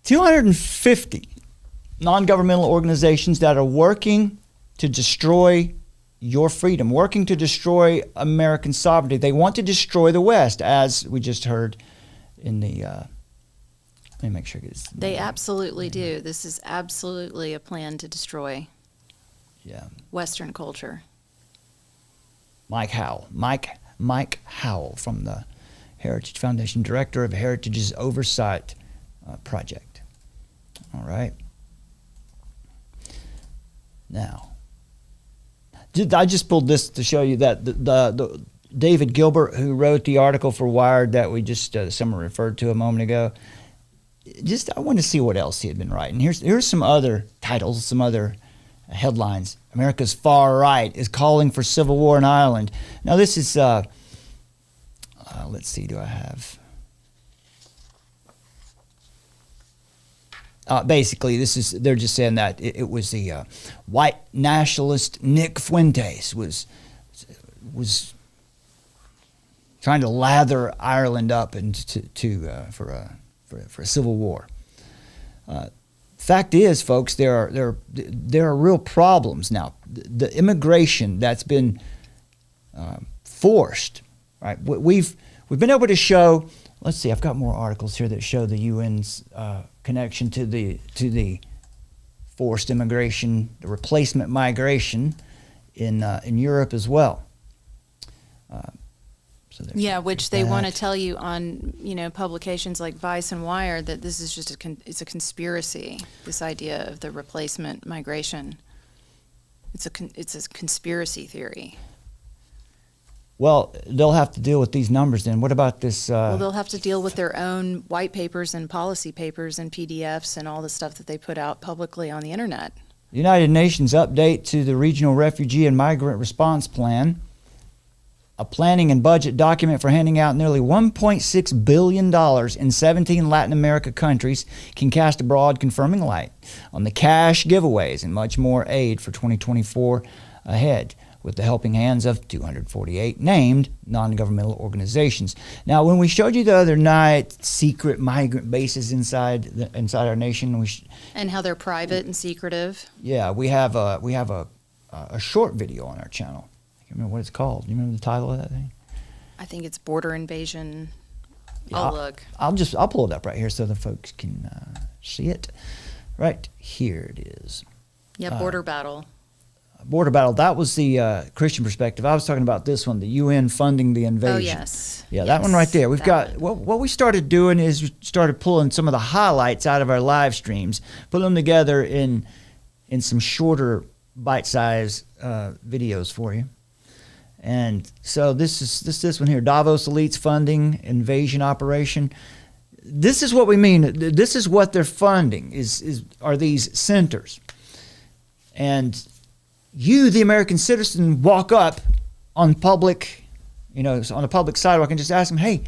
250 non-governmental organizations that are working to destroy your freedom, working to destroy American sovereignty. They want to destroy the West, as we just heard in the, let me make sure it's... They absolutely do. This is absolutely a plan to destroy Western culture. Mike Howell from the Heritage Foundation, Director of Heritage's Oversight Project. All right. Now, I just pulled this to show you that the David Gilbert, who wrote the article for Wired that we just someone referred to a moment ago, I want to see what else he had been writing. Here's some other titles, some other headlines. America's far right is calling for civil war in Ireland. Now this is, let's see, do I have... basically, they're just saying that it was the white nationalist Nick Fuentes was trying to lather Ireland up for a civil war. Fact is, folks, there are real problems now. The immigration that's been forced, right? We've been able to show. Let's see. I've got more articles here that show the UN's connection to the forced immigration, the replacement migration in Europe as well. Which they want to tell you on publications like Vice and Wired that this is just it's a conspiracy. This idea of the replacement migration, it's a conspiracy theory. Well, they'll have to deal with these numbers then. What about this? Well, they'll have to deal with their own white papers and policy papers and PDFs and all the stuff that they put out publicly on the internet. The United Nations update to the Regional Refugee and Migrant Response Plan, a planning and budget document for handing out nearly $1.6 billion in 17 Latin America countries, can cast a broad confirming light on the cash giveaways and much more aid for 2024 ahead, with the helping hands of 248 named non-governmental organizations. Now, when we showed you the other night secret migrant bases inside our nation, and how they're private and secretive. Yeah, we have a short video on our channel. I can't remember what it's called. Do you remember the title of that thing? I think it's Border Invasion. Yeah, look. I'll pull it up right here so the folks can see it. Right here it is. Yeah, Border Battle. Border Battle, that was the Christian perspective. I was talking about this one, the UN funding the invasion. Oh, yes. Yeah, that one right there. We've got, what we started doing is we started pulling some of the highlights out of our live streams, put them together in some shorter bite-sized videos for you. And so this one here, Davos elites funding invasion operation. This is what we mean. This is what they're funding are these centers. And you, the American citizen, walk up on public, on a public sidewalk and just ask them, hey,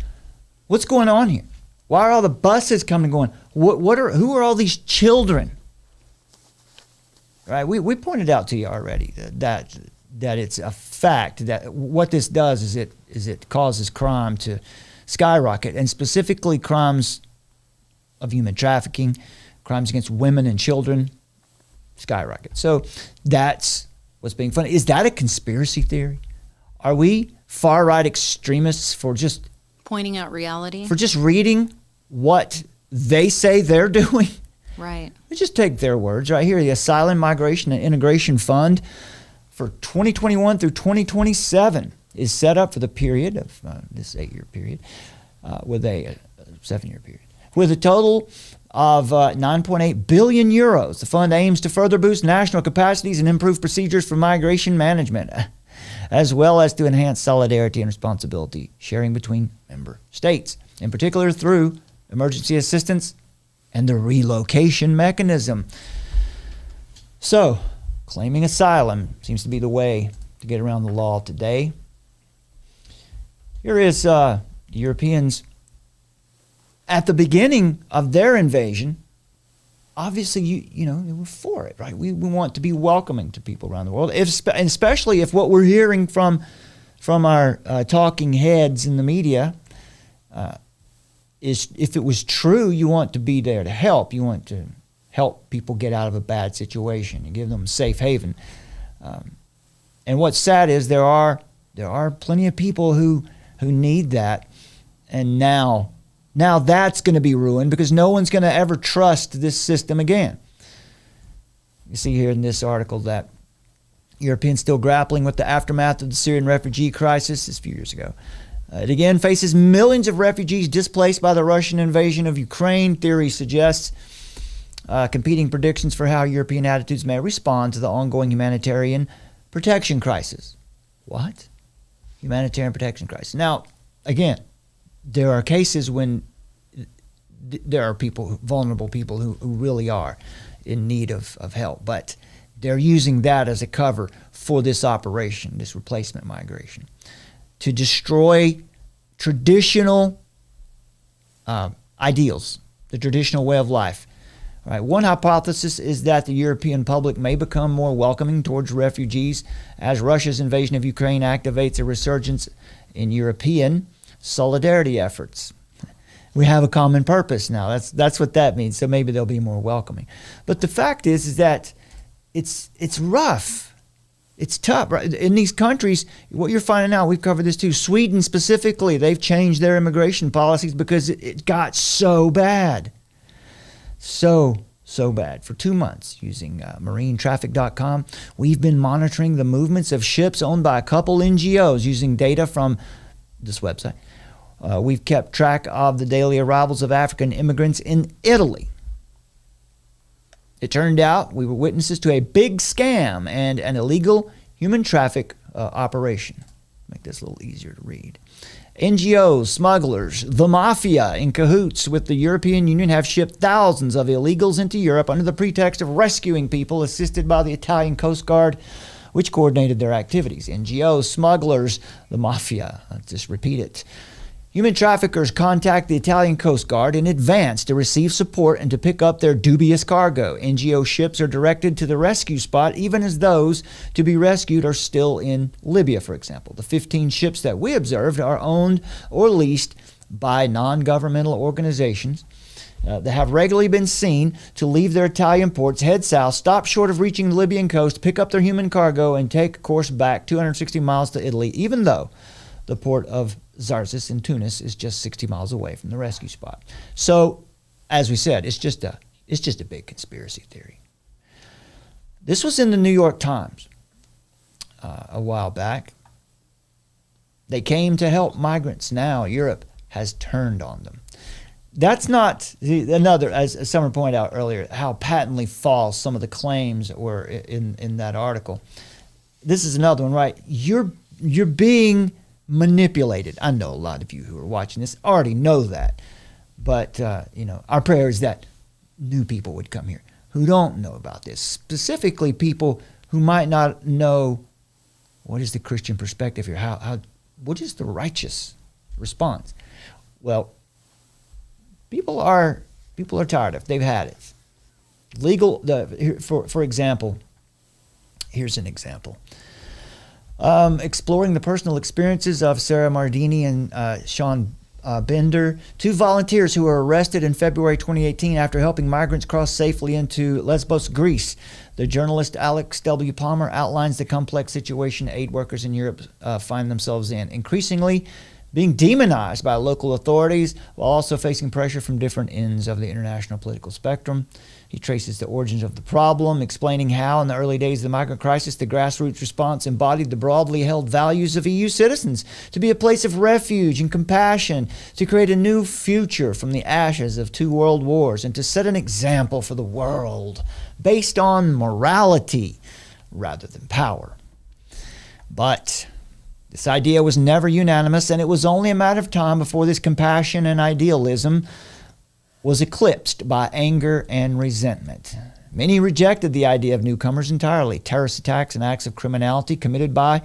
what's going on here? Why are all the buses coming and going? Who are all these children? Right? We pointed out to you already that it's a fact that what this does is it causes crime to skyrocket, and specifically crimes of human trafficking, crimes against women and children, skyrocket. So that's what's being funny. Is that a conspiracy theory? Are we far-right extremists for just pointing out reality? For just reading what they say they're doing? Right. Let's just take their words right here. The Asylum, Migration, and Integration Fund for 2021 through 2027 is set up for the period of this 8-year period with a 7-year period. With a total of 9.8 billion euros, the fund aims to further boost national capacities and improve procedures for migration management, as well as to enhance solidarity and responsibility sharing between member states, in particular through emergency assistance and the relocation mechanism. So, claiming asylum seems to be the way to get around the law today. Here is Europeans at the beginning of their invasion. Obviously, you know, they were for it, right? We want to be welcoming to people around the world, and especially if what we're hearing from our talking heads in the media is, if it was true, you want to be there to help. You want to help people get out of a bad situation and give them a safe haven. And what's sad is there are plenty of people who need that, and now that's going to be ruined because no one's going to ever trust this system again. You see here in this article that Europeans still grappling with the aftermath of the Syrian refugee crisis. This a few years ago. It again faces millions of refugees displaced by the Russian invasion of Ukraine. Theory suggests competing predictions for how European attitudes may respond to the ongoing humanitarian protection crisis. What? Humanitarian protection crisis. Now, again, there are cases when there are people, vulnerable people who really are in need of help, but they're using that as a cover for this operation, this replacement migration, to destroy traditional ideals, the traditional way of life. All right. One hypothesis is that the European public may become more welcoming towards refugees as Russia's invasion of Ukraine activates a resurgence in European solidarity efforts. We have a common purpose now. That's what that means. So maybe they'll be more welcoming. But the fact is that it's rough. It's tough. Right? In these countries, what you're finding out, we've covered this too, Sweden specifically, they've changed their immigration policies because it got so bad. So bad. For 2 months, using marinetraffic.com, we've been monitoring the movements of ships owned by a couple NGOs using data from this website. We've kept track of the daily arrivals of African immigrants in Italy. It turned out we were witnesses to a big scam and an illegal human traffic operation. Make this a little easier to read. NGOs, smugglers, the mafia in cahoots with the European Union have shipped thousands of illegals into Europe under the pretext of rescuing people, assisted by the Italian Coast Guard, which coordinated their activities. NGOs, smugglers, the mafia. I'll just repeat it. Human traffickers contact the Italian Coast Guard in advance to receive support and to pick up their dubious cargo. NGO ships are directed to the rescue spot, even as those to be rescued are still in Libya, for example. The 15 ships that we observed are owned or leased by non-governmental organizations that have regularly been seen to leave their Italian ports, head south, stop short of reaching the Libyan coast, pick up their human cargo, and take a course back 260 miles to Italy, even though the port of Zarzis in Tunis is just 60 miles away from the rescue spot. So, as we said, it's just a big conspiracy theory. This was in the New York Times a while back. They came to help migrants. Now Europe has turned on them. That's not another, as Summer pointed out earlier, how patently false some of the claims were in that article. This is another one, right? You're being manipulated. I know a lot of you who are watching this already know that, but our prayer is that new people would come here who don't know about this, specifically people who might not know what is the Christian perspective here. What is the righteous response? Well, people are tired of it. They've had it. For example, here's an example. Exploring the personal experiences of Sarah Mardini and Sean Bender, 2 volunteers who were arrested in February 2018 after helping migrants cross safely into Lesbos, Greece. The journalist Alex W. Palmer outlines the complex situation aid workers in Europe find themselves in, increasingly being demonized by local authorities while also facing pressure from different ends of the international political spectrum. He traces the origins of the problem, explaining how in the early days of the migrant crisis, the grassroots response embodied the broadly held values of EU citizens to be a place of refuge and compassion, to create a new future from the ashes of 2 world wars, and to set an example for the world based on morality rather than power. But this idea was never unanimous, and it was only a matter of time before this compassion and idealism was eclipsed by anger and resentment. Many rejected the idea of newcomers entirely. Terrorist attacks and acts of criminality committed by,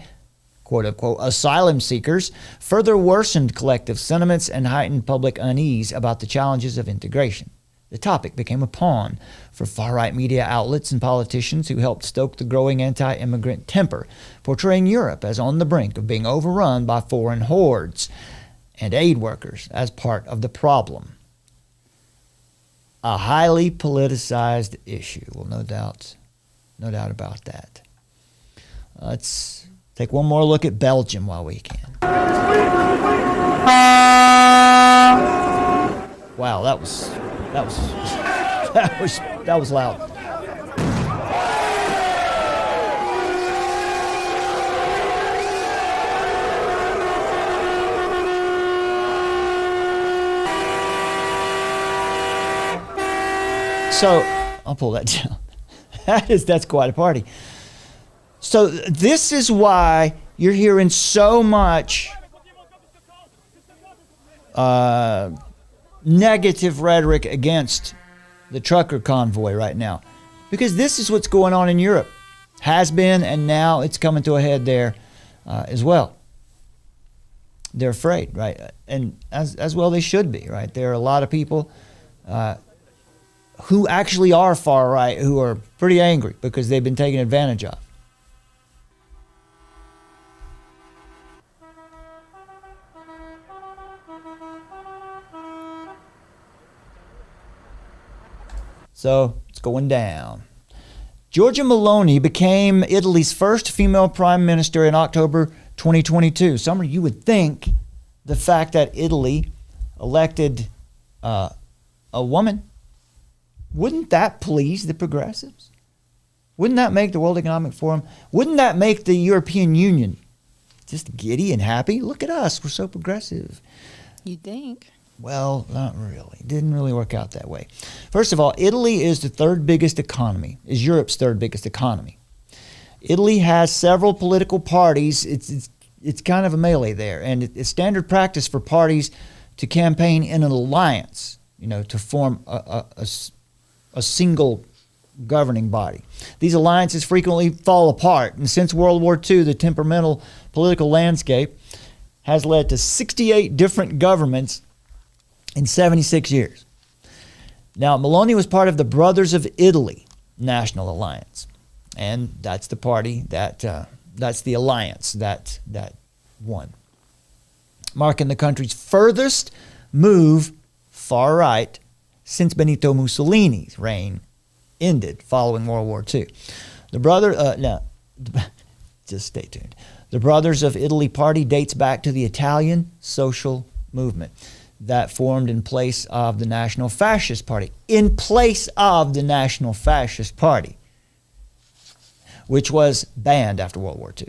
quote-unquote, asylum seekers further worsened collective sentiments and heightened public unease about the challenges of integration. The topic became a pawn for far-right media outlets and politicians who helped stoke the growing anti-immigrant temper, portraying Europe as on the brink of being overrun by foreign hordes and aid workers as part of the problem. A highly politicized issue. Well, no doubt about that. Let's take one more look at Belgium while we can. Wow, that was loud. So I'll pull that down. That's quite a party. So this is why you're hearing so much negative rhetoric against the trucker convoy right now, because this is what's going on in Europe. Has been, and now it's coming to a head there as well. They're afraid, right? And as well they should be, right? There are a lot of people who actually are far right who are pretty angry because they've been taken advantage of. So it's going down. Giorgia Meloni became Italy's first female prime minister in October 2022. Summer, you would think the fact that Italy elected a woman, wouldn't that please the progressives? Wouldn't that make the World Economic Forum, wouldn't that make the European Union just giddy and happy? Look at us, we're so progressive. You'd think. Well, not really. It didn't really work out that way. First of all, Italy is the third biggest economy, is Europe's third biggest economy. Italy has several political parties. It's kind of a melee there, and it's standard practice for parties to campaign in an alliance, to form a single governing body. These alliances frequently fall apart, and since World War II, the temperamental political landscape has led to 68 different governments in 76 years. Now, Meloni was part of the Brothers of Italy National Alliance, and that's the party that's the alliance that won, marking the country's furthest move far right since Benito Mussolini's reign ended following World War II. Just stay tuned. The Brothers of Italy party dates back to the Italian social movement that formed in place of the National Fascist Party. In place of the National Fascist Party, which was banned after World War II.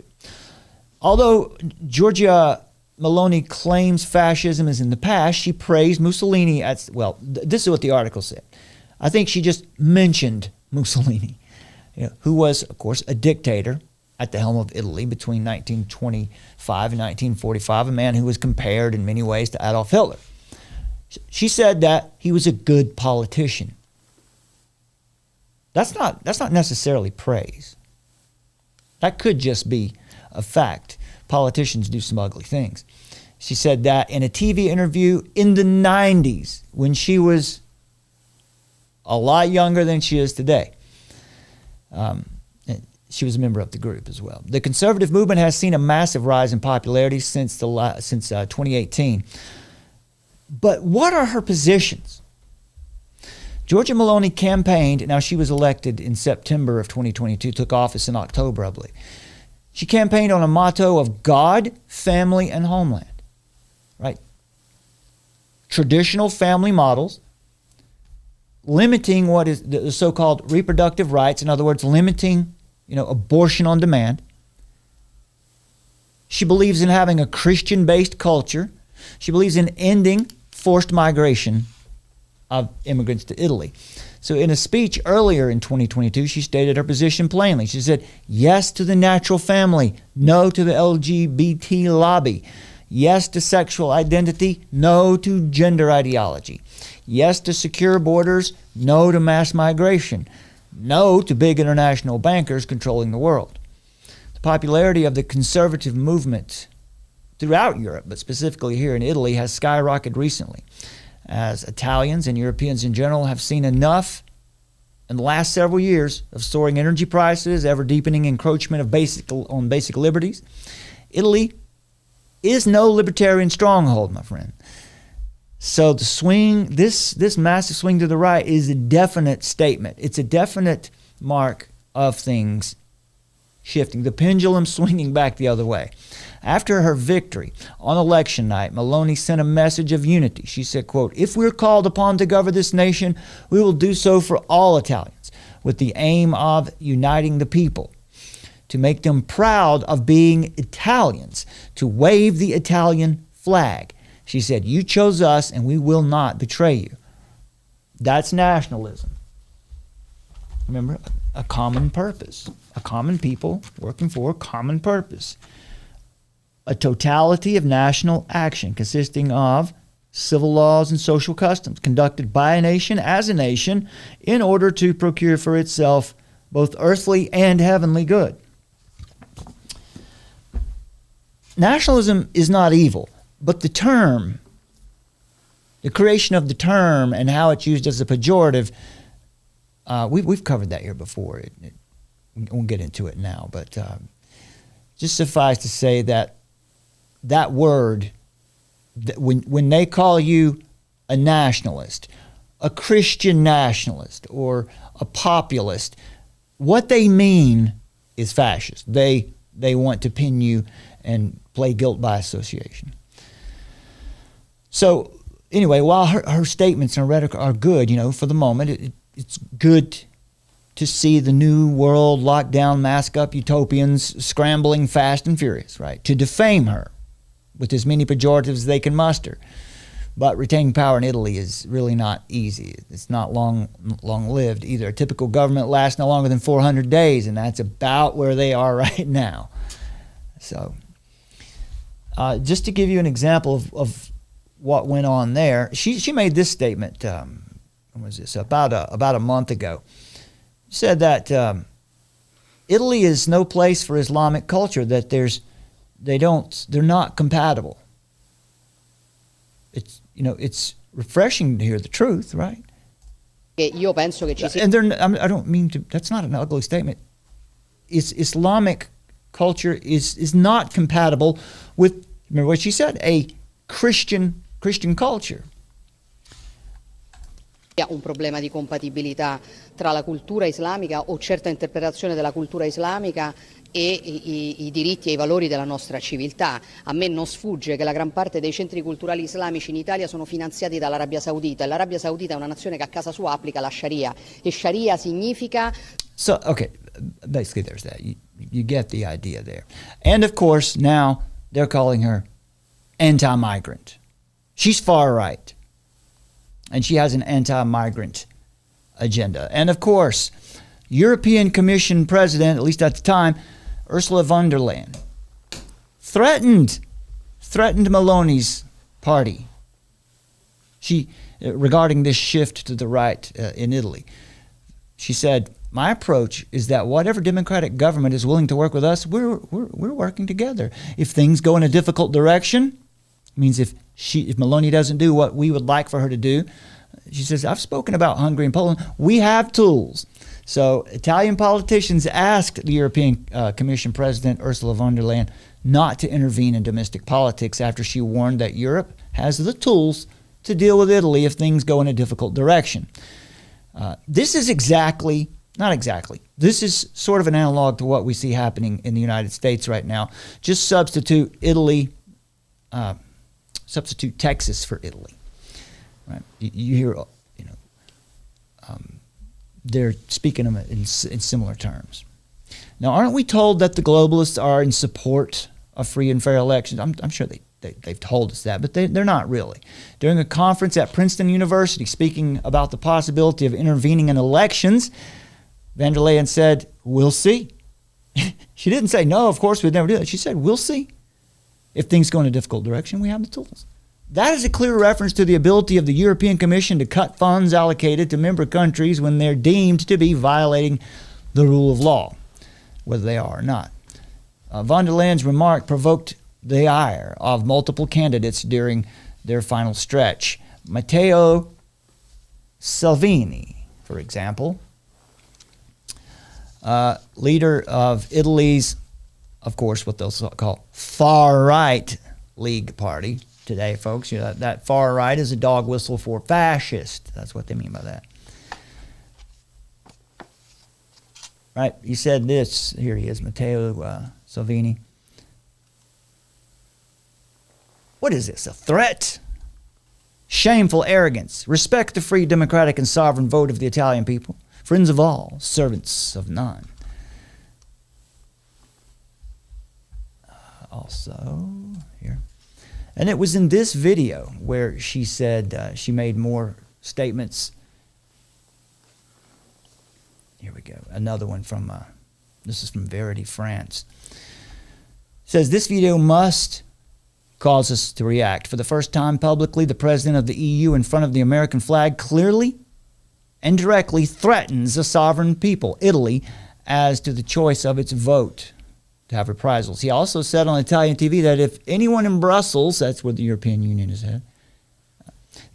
Although Giorgia Meloni claims fascism is in the past, she praised Mussolini as, well, this is what the article said. I think she just mentioned Mussolini, who was, of course, a dictator at the helm of Italy between 1925 and 1945, a man who was compared in many ways to Adolf Hitler. She said that he was a good politician. That's not necessarily praise. That could just be a fact. Politicians do some ugly things. She said that in a TV interview in the 90s when she was a lot younger than she is today. She was a member of the group as well. The conservative movement has seen a massive rise in popularity since 2018. But what are her positions? Giorgia Meloni campaigned, now she was elected in September of 2022, took office in October, I believe. She campaigned on a motto of God, family, and homeland, right? Traditional family models, limiting what is the so-called reproductive rights, in other words, limiting, abortion on demand. She believes in having a Christian-based culture. She believes in ending forced migration of immigrants to Italy. So in a speech earlier in 2022, she stated her position plainly. She said, yes to the natural family, no to the LGBT lobby. Yes to sexual identity, no to gender ideology. Yes to secure borders, no to mass migration. No to big international bankers controlling the world. The popularity of the conservative movement throughout Europe, but specifically here in Italy, has skyrocketed recently, as Italians and Europeans in general have seen enough in the last several years of soaring energy prices, ever-deepening encroachment on basic liberties. Italy is no libertarian stronghold, my friend. So the swing, this massive swing to the right is a definite statement. It's a definite mark of things shifting, the pendulum swinging back the other way. After her victory on election night, Meloni sent a message of unity. She said, quote, if we're called upon to govern this nation, we will do so for all Italians, with the aim of uniting the people, to make them proud of being Italians, to wave the Italian flag. She said, you chose us and we will not betray you. That's nationalism. Remember, a common purpose, a common people working for a common purpose. A totality of national action consisting of civil laws and social customs conducted by a nation as a nation in order to procure for itself both earthly and heavenly good. Nationalism is not evil, but the term, the creation of the term and how it's used as a pejorative, we've covered that here before. We won't get into it now, but just suffice to say that that word, when they call you a nationalist, a Christian nationalist, or a populist, what they mean is fascist. They want to pin you and play guilt by association. So anyway, while her statements and rhetoric are good, for the moment, it's good to see the new world lockdown, mask up utopians scrambling fast and furious, right, to defame her with as many pejoratives as they can muster. But retaining power in Italy is really not easy. It's not long-lived either. A typical government lasts no longer than 400 days, and that's about where they are right now. So just to give you an example of what went on there, she made this statement, when was this, about a month ago. She said that Italy is no place for Islamic culture, that they're not compatible. It's refreshing to hear the truth, right? Io penso che ci sia. And I don't mean to. That's not an ugly statement. Islamic culture is not compatible with. Remember what she said? A Christian culture. Un problema di compatibilità tra la cultura islamica o certa interpretazione della cultura islamica e i diritti e i valori della nostra civiltà. A me non sfugge che la gran parte dei centri culturali islamici in Italia sono finanziati dall'Arabia Saudita, e l'Arabia Saudita è una nazione che a casa sua applica la Sharia, e Sharia significa... So, okay, basically there's that. You get the idea there. And of course, now they're calling her anti-migrant. She's far right. And she has an anti-migrant agenda. And of course, European Commission President, at least at the time, Ursula von der Leyen, threatened Meloni's party regarding this shift to the right in Italy. She said, my approach is that whatever democratic government is willing to work with us, we're working together. If things go in a difficult direction, it means if Meloni doesn't do what we would like for her to do, she says, I've spoken about Hungary and Poland. We have tools. So Italian politicians asked the European Commission President Ursula von der Leyen not to intervene in domestic politics after she warned that Europe has the tools to deal with Italy if things go in a difficult direction. This is this is sort of an analog to what we see happening in the United States right now. Just substitute Texas for Italy. Right? You hear, they're speaking of it in similar terms. Now, aren't we told that the globalists are in support of free and fair elections? I'm sure they've told us that, but they're not really. During a conference at Princeton University, speaking about the possibility of intervening in elections, van der Leyen said, "We'll see." She didn't say, "No, of course we'd never do that." She said, "We'll see. If things go in a difficult direction, we have the tools." That is a clear reference to the ability of the European Commission to cut funds allocated to member countries when they're deemed to be violating the rule of law, whether they are or not. Von der Leyen's remark provoked the ire of multiple candidates during their final stretch. Matteo Salvini, for example, leader of Italy's, of course, what they'll call far-right League Party. Today, folks, that far right is a dog whistle for fascist. That's what they mean by that. Right? He said this. Here he is, Matteo Salvini. What is this? A threat? Shameful arrogance. Respect the free, democratic, and sovereign vote of the Italian people. Friends of all, servants of none. Also, here. And it was in this video where she said, she made more statements. Here we go. Another one from, this is from Verity France. It says, this video must cause us to react. For the first time publicly, the president of the EU in front of the American flag clearly and directly threatens a sovereign people, Italy, as to the choice of its vote to have reprisals. He also said on Italian TV that if anyone in Brussels, that's where the European Union is at,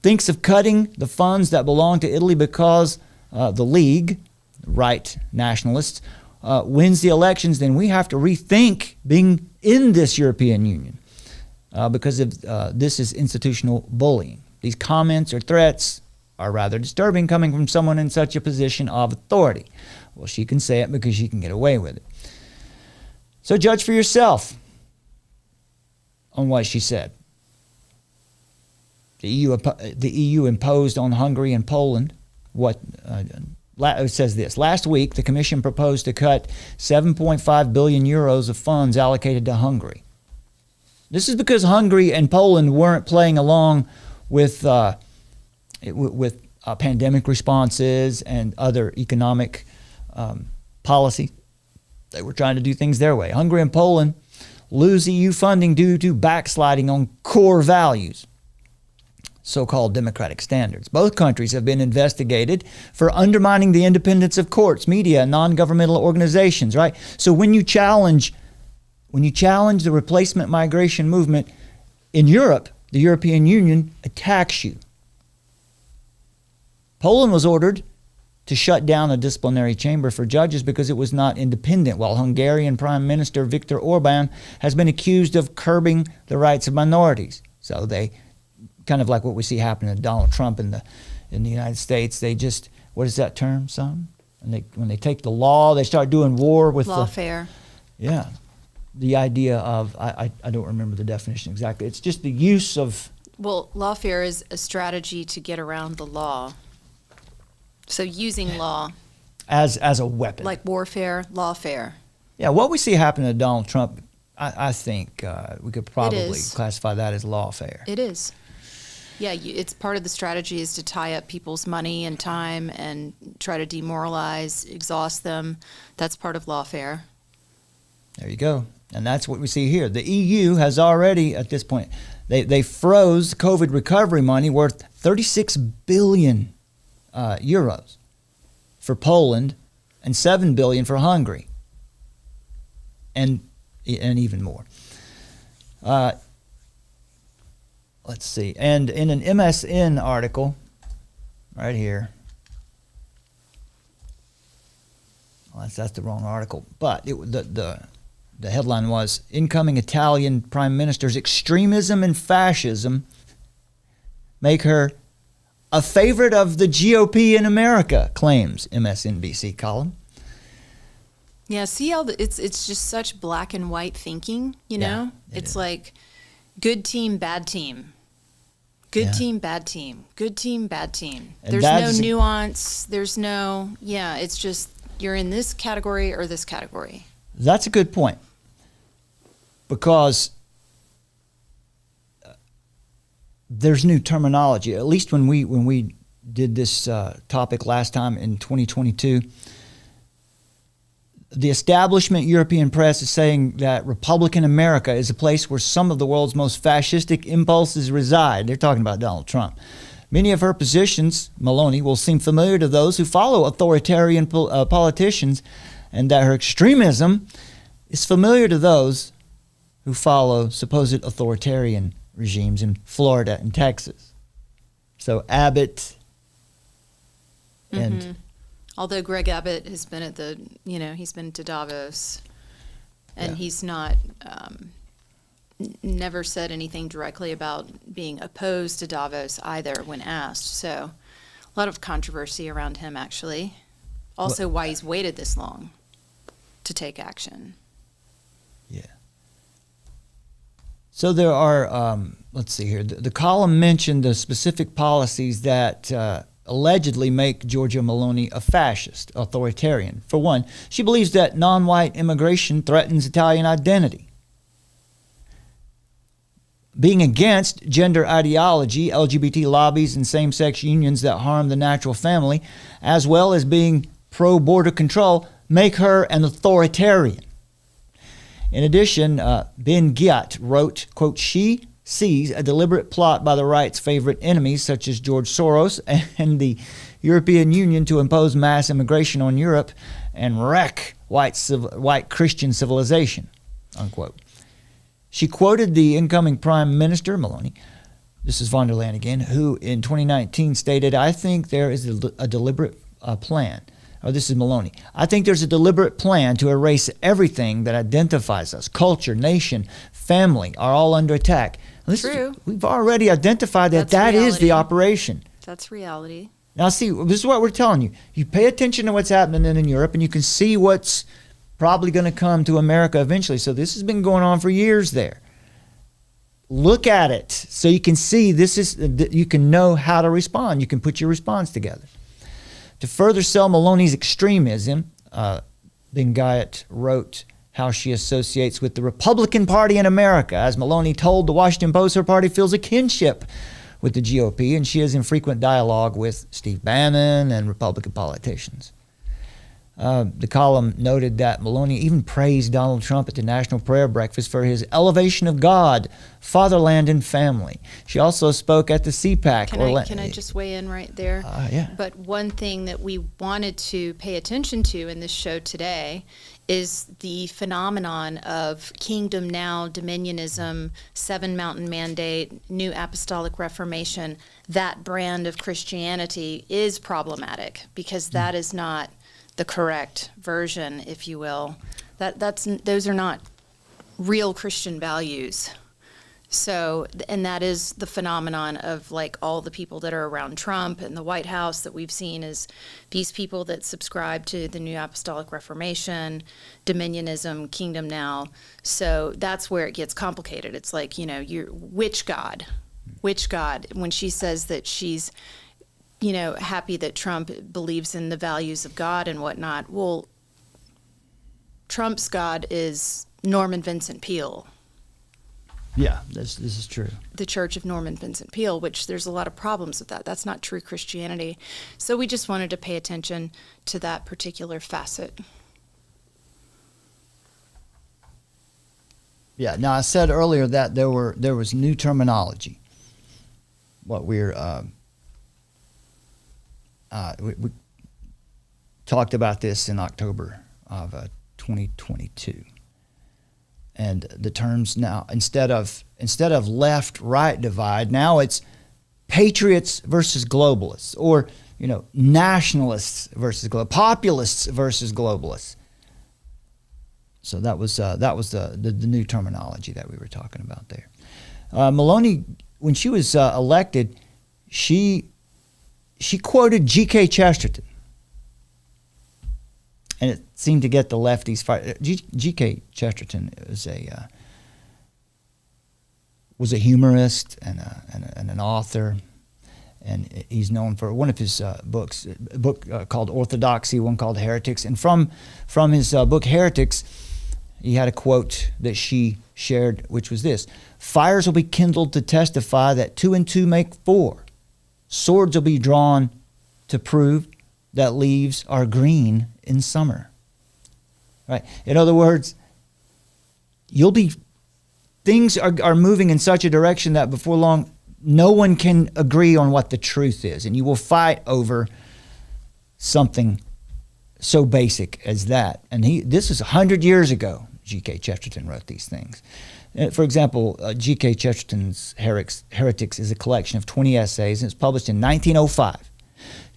thinks of cutting the funds that belong to Italy because the League, right nationalists, wins the elections, then we have to rethink being in this European Union because of this is institutional bullying. These comments or threats are rather disturbing coming from someone in such a position of authority. Well, she can say it because she can get away with it. So judge for yourself on what she said. The EU imposed on Hungary and Poland what it says this. Last week, the Commission proposed to cut 7.5 billion euros of funds allocated to Hungary. This is because Hungary and Poland weren't playing along with pandemic responses and other economic policy. They were trying to do things their way. Hungary and Poland lose EU funding due to backsliding on core values, so-called democratic standards. Both countries have been investigated for undermining the independence of courts, media, and non-governmental organizations, right? So when you challenge the replacement migration movement in Europe, the European Union attacks you. Poland was ordered to shut down a disciplinary chamber for judges because it was not independent, while Hungarian Prime Minister Viktor Orban has been accused of curbing the rights of minorities. So they, kind of like what we see happening to Donald Trump in the United States, they just, what is that term, son? And when they take the law, they start doing war with lawfare. Yeah. The idea of, I don't remember the definition exactly. It's just the use of... Well, lawfare is a strategy to get around the law. So using law as a weapon, like warfare, lawfare. Yeah, what we see happen to Donald Trump, I think we could probably classify that as lawfare. It is. Yeah, it's part of the strategy is to tie up people's money and time and try to demoralize, exhaust them. That's part of lawfare. There you go. And that's what we see here. The EU has already, at this point, they froze COVID recovery money worth 36 billion euros for Poland and 7 billion for Hungary, and even more. Let's see. And in an MSN article, right here. Well, that's the wrong article, but the headline was incoming Italian Prime Minister's extremism and fascism make her a favorite of the GOP in America, claims MSNBC column. Yeah, see how it's just such black and white thinking, you know? It's like good team, bad team. Good team, bad team. Good team, bad team. And There's no nuance. There's no, it's just you're in this category or this category. That's a good point. Because there's new terminology. At least when we did this topic last time in 2022, the establishment European press is saying that Republican America is a place where some of the world's most fascistic impulses reside. They're talking about Donald Trump. Many of her positions, Meloni, will seem familiar to those who follow authoritarian politicians, and that her extremism is familiar to those who follow supposed authoritarian regimes in Florida and Texas. So Abbott and... Although Greg Abbott has been at he's been to Davos, and he's not, never said anything directly about being opposed to Davos either when asked. So a lot of controversy around him, actually. Also, why he's waited this long to take action. Yeah. So there are, let's see here, the column mentioned the specific policies that allegedly make Giorgia Meloni a fascist, authoritarian. For one, she believes that non-white immigration threatens Italian identity. Being against gender ideology, LGBT lobbies, and same-sex unions that harm the natural family, as well as being pro-border control, make her an authoritarian. In addition, Ben Giat wrote, quote, she sees a deliberate plot by the right's favorite enemies, such as George Soros and the European Union, to impose mass immigration on Europe and wreck white Christian civilization, unquote. She quoted the incoming Prime Minister, Meloni, this is von der Leyen again, who in 2019 stated, I think there is a deliberate plan. Oh, this is Meloni. I think there's a deliberate plan to erase everything that identifies us. Culture, nation, family are all under attack. True. We've already identified that is the operation. That's reality. Now, see, this is what we're telling you. You pay attention to what's happening in Europe, and you can see what's probably going to come to America eventually. So this has been going on for years there. Look at it so you can see you can know how to respond. You can put your response together. To further sell Meloni's extremism, Ben Giat wrote how she associates with the Republican Party in America. As Meloni told the Washington Post, her party feels a kinship with the GOP, and she is in frequent dialogue with Steve Bannon and Republican politicians. The column noted that Meloni even praised Donald Trump at the National Prayer Breakfast for his elevation of God, fatherland, and family. She also spoke at the CPAC. Can I just weigh in right there? Yeah. But one thing that we wanted to pay attention to in this show today is the phenomenon of Kingdom Now, Dominionism, Seven Mountain Mandate, New Apostolic Reformation. That brand of Christianity is problematic because that is not the correct version, if you will. Those are not real Christian values. So, and that is the phenomenon of like all the people that are around Trump and the White House that we've seen is these people that subscribe to the New Apostolic Reformation, Dominionism, Kingdom Now. So that's where it gets complicated. It's like, which God? When she says that she's, happy that Trump believes in the values of God and whatnot. Well, Trump's God is Norman Vincent Peale. Yeah, this is true. The Church of Norman Vincent Peale, which there's a lot of problems with that. That's not true Christianity. So we just wanted to pay attention to that particular facet. Yeah. Now I said earlier that there was new terminology. What we talked about this in October of 2022. And the terms now, instead of left-right divide, now it's patriots versus globalists, or nationalists versus populists versus globalists. So that was the new terminology that we were talking about there. Meloni, when she was elected, she quoted G.K. Chesterton. And it seemed to get the lefties fired. G.K. Chesterton was a humorist and an author, and he's known for one of his books, a book called Orthodoxy, one called Heretics. And from his book Heretics, he had a quote that she shared, which was this: "Fires will be kindled to testify that 2 and 2 make 4. Swords will be drawn to prove that leaves are green in summer." Right? In other words, things are moving in such a direction that before long, no one can agree on what the truth is, and you will fight over something so basic as that. And this is 100 years ago. G.K. Chesterton wrote these things. For example, G.K. Chesterton's Heretics is a collection of 20 essays, and it's published in 1905.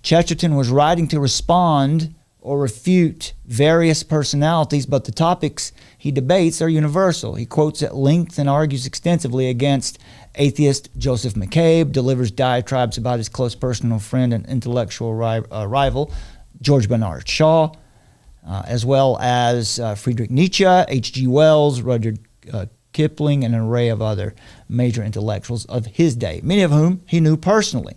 Chesterton was writing to respond or refute various personalities, but the topics he debates are universal. He quotes at length and argues extensively against atheist Joseph McCabe, delivers diatribes about his close personal friend and intellectual rival, George Bernard Shaw, as well as Friedrich Nietzsche, H.G. Wells, Rudyard Kipling, and an array of other major intellectuals of his day, many of whom he knew personally.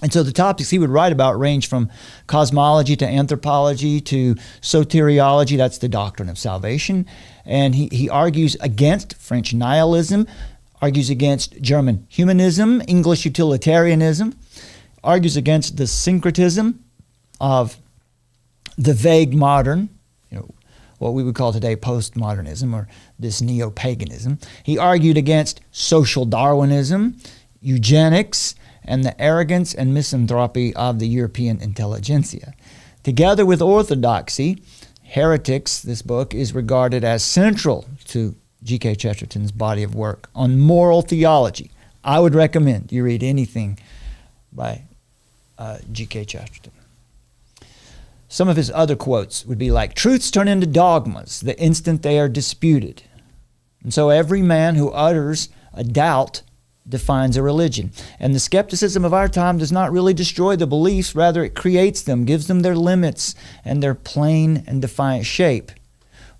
And so the topics he would write about range from cosmology to anthropology to soteriology, that's the doctrine of salvation. And he argues against French nihilism, argues against German humanism, English utilitarianism, argues against the syncretism of the vague modern, what we would call today postmodernism or this neo-paganism. He argued against social Darwinism, eugenics, and the arrogance and misanthropy of the European intelligentsia. Together with orthodoxy, Heretics, this book, is regarded as central to G.K. Chesterton's body of work on moral theology. I would recommend you read anything by G.K. Chesterton. Some of his other quotes would be like, "Truths turn into dogmas the instant they are disputed. And so every man who utters a doubt defines a religion. And the skepticism of our time does not really destroy the beliefs, rather it creates them, gives them their limits and their plain and defiant shape.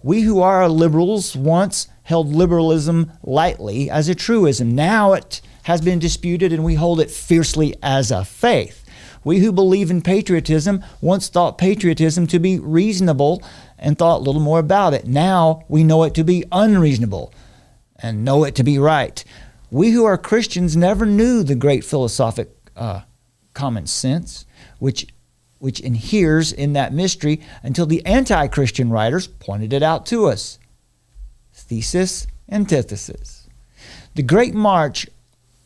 We who are liberals once held liberalism lightly as a truism. Now it has been disputed and we hold it fiercely as a faith. We who believe in patriotism once thought patriotism to be reasonable and thought little more about it. Now we know it to be unreasonable and know it to be right. We who are Christians never knew the great philosophic common sense, which inheres in that mystery until the anti-Christian writers pointed it out to us. Thesis, antithesis. The great march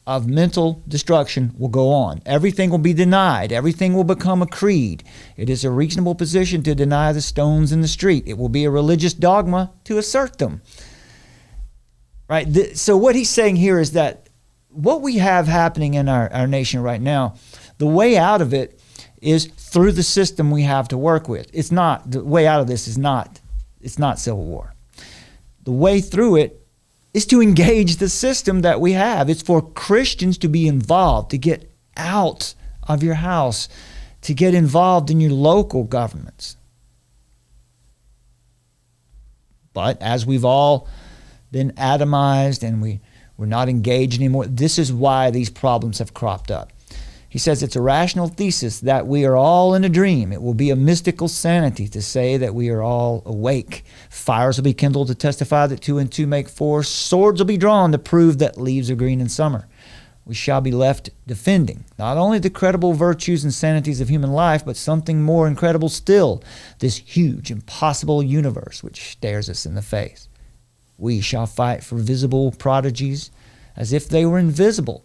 of mental destruction will go on. Everything will be denied. Everything will become a creed. It is a reasonable position to deny the stones in the street. It will be a religious dogma to assert them." Right? So what he's saying here is that what we have happening in our nation right now, the way out of it is through the system we have to work with. It's not, the way out of this is not, it's not civil war. The way through it is to engage the system that we have. It's for Christians to be involved, to get out of your house, to get involved in your local governments. But as we've all been atomized and we're not engaged anymore, this is why these problems have cropped up. He says it's a rational thesis that we are all in a dream. It will be a mystical sanity to say that we are all awake. Fires will be kindled to testify that 2 and 2 make 4. Swords will be drawn to prove that leaves are green in summer. We shall be left defending not only the credible virtues and sanities of human life, but something more incredible still, this huge, impossible universe which stares us in the face. We shall fight for visible prodigies as if they were invisible.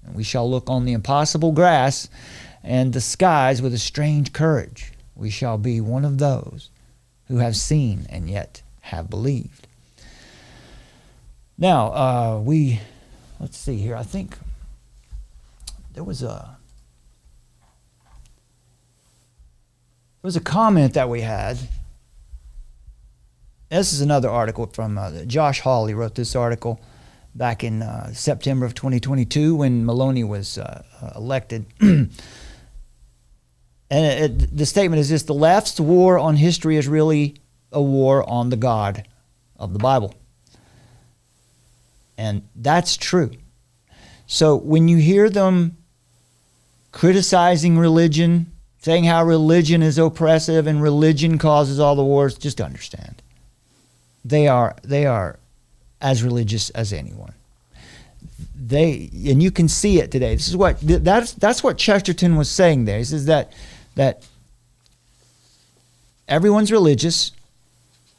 And we shall look on the impossible grass and the skies with a strange courage. We shall be one of those who have seen and yet have believed. Now, let's see here. I think there was a comment that we had. This is another article from Josh Hawley wrote this article back in September of 2022 when Meloni was elected. And the statement is this: the left's war on history is really a war on the God of the Bible. And that's true. So when you hear them criticizing religion, saying how religion is oppressive and religion causes all the wars, just understand. They are as religious as anyone. And you can see it today. This is what that's what Chesterton was saying there. He says that everyone's religious.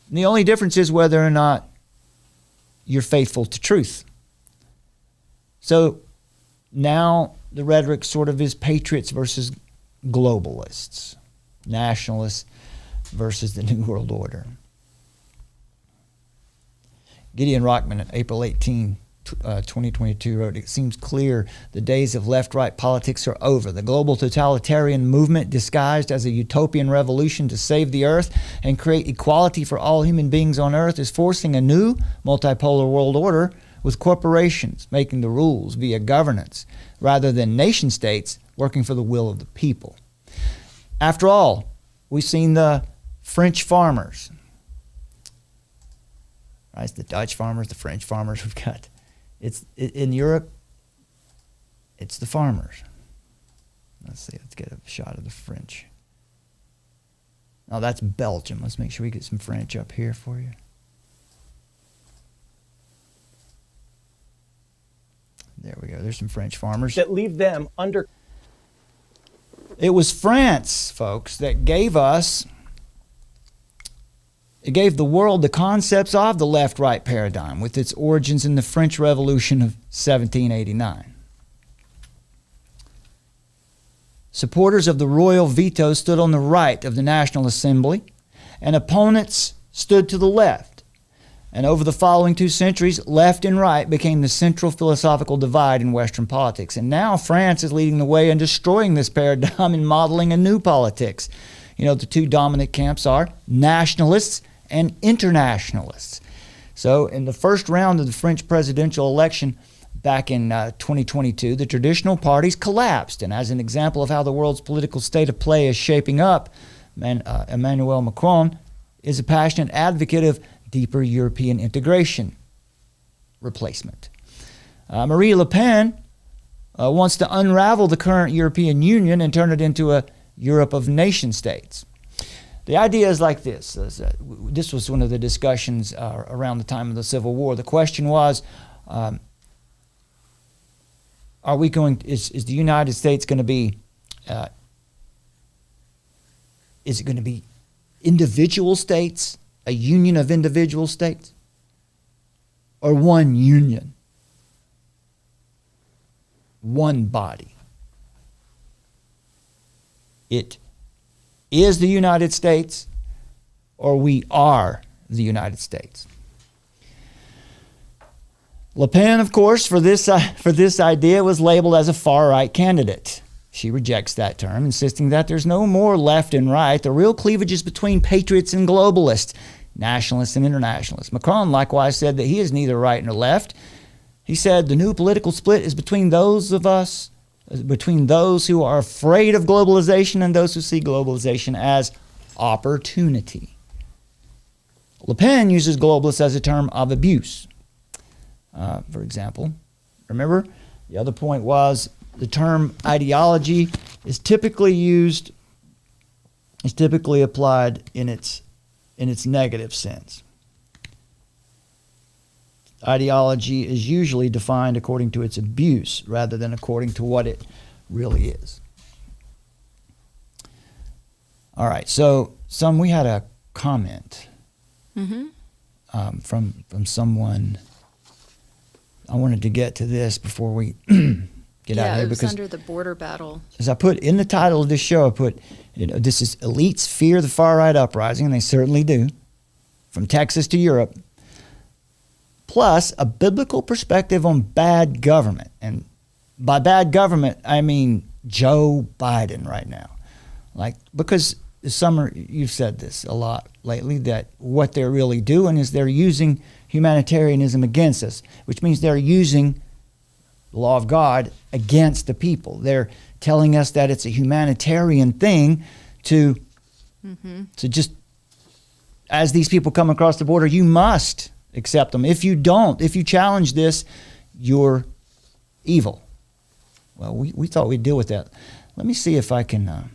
And the only difference is whether or not you're faithful to truth. So now the rhetoric sort of is patriots versus globalists, nationalists versus the New World Order. Gideon Rockman, April 18, 2022, wrote, "It seems clear the days of left-right politics are over. The global totalitarian movement, disguised as a utopian revolution to save the earth and create equality for all human beings on earth, is forcing a new multipolar world order with corporations making the rules via governance rather than nation states working for the will of the people. After all, we've seen the French farmers, right? The Dutch farmers, the French farmers. We've got, in Europe, it's the farmers. Let's see, let's get a shot of the French. Oh, that's Belgium. Let's make sure we get some French up here for you. There we go. There's some French farmers. That leave them under. It was France, folks, that gave us, it gave the world the concepts of the left-right paradigm with its origins in the French Revolution of 1789. Supporters of the royal veto stood on the right of the National Assembly, and opponents stood to the left. And over the following 2 centuries, left and right became the central philosophical divide in Western politics. And now France is leading the way and destroying this paradigm and modeling a new politics. You know, the 2 dominant camps are nationalists and internationalists. So in the first round of the French presidential election back in 2022, the traditional parties collapsed. And as an example of how the world's political state of play is shaping up, Emmanuel Macron is a passionate advocate of deeper European integration replacement. Marie Le Pen wants to unravel the current European Union and turn it into a Europe of nation states. The idea is like this. This was one of the discussions around the time of the Civil War. The question was, is the United States going to be, is it going to be individual states, a union of individual states, or one union, one body? It is the United States, or we are the United States. Le Pen, of course, for this idea was labeled as a far-right candidate. She rejects that term, insisting that there's no more left and right. The real cleavage is between patriots and globalists, nationalists and internationalists. Macron likewise said that he is neither right nor left. He said the new political split is between those of us, between those who are afraid of globalization and those who see globalization as opportunity. Le Pen uses globalists as a term of abuse. For example, remember, the other point was the term ideology is typically applied in its negative sense. Ideology is usually defined according to its abuse rather than according to what it really is. All right, so we had a comment from someone. I wanted to get to this before we get out of here, it was because under the border battle. as I put in the title of this show, I put, this is elites fear the far-right uprising, and they certainly do, from Texas to Europe, plus a biblical perspective on bad government. And by bad government, I mean Joe Biden right now. Because this summer, you've said this a lot lately, that what they're really doing is they're using humanitarianism against us, which means they're using the law of God against the people. They're telling us that it's a humanitarian thing to just, as these people come across the border, you must accept them. If you don't, if you challenge this, you're evil. Well, we thought we'd deal with that. Let me see if I can...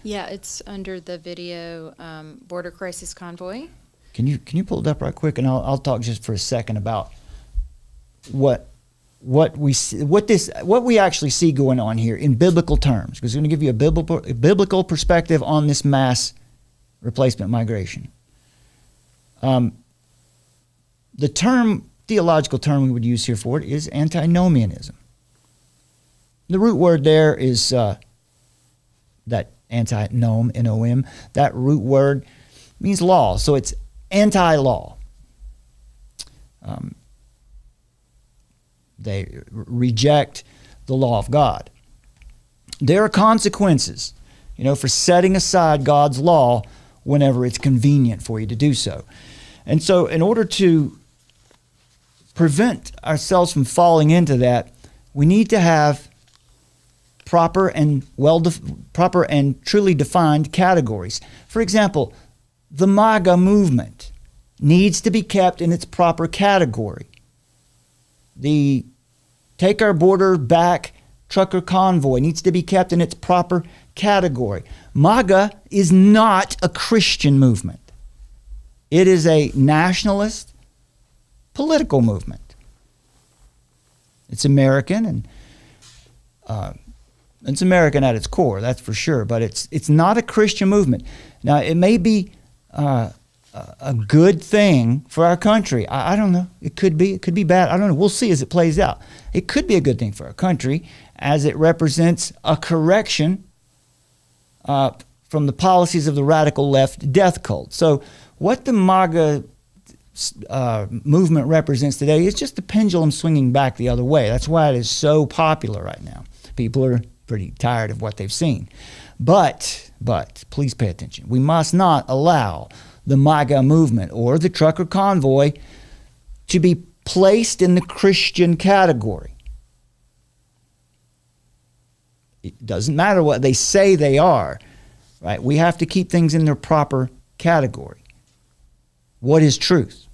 Yeah, it's under the video, Border Crisis Convoy. Can you pull it up right quick, and I'll talk just for a second about what we actually see going on here in biblical terms, because we're going to give you a biblical perspective on this mass replacement migration. The theological term we would use here for it is antinomianism. The root word there is that anti-nom, N-O-M. That root word means law, so it's anti-law. They reject the law of God. There are consequences, for setting aside God's law whenever it's convenient for you to do so. And so in order to prevent ourselves from falling into that, we need to have proper and truly defined categories. For example, the MAGA movement needs to be kept in its proper category. The Take Our Border Back trucker convoy needs to be kept in its proper category. MAGA is not a Christian movement. It is a nationalist political movement. It's American, and it's American at its core, that's for sure, but it's not a Christian movement. Now, it may be a good thing for our country. I don't know. It could be bad. I don't know. We'll see as it plays out. It could be a good thing for our country as it represents a correction from the policies of the radical left death cult. So what the MAGA movement represents today is just the pendulum swinging back the other way. That's why it is so popular right now. People are pretty tired of what they've seen. But please pay attention. We must not allow the MAGA movement or the trucker convoy to be placed in the Christian category. It doesn't matter what they say they are, right? We have to keep things in their proper category. What is truth?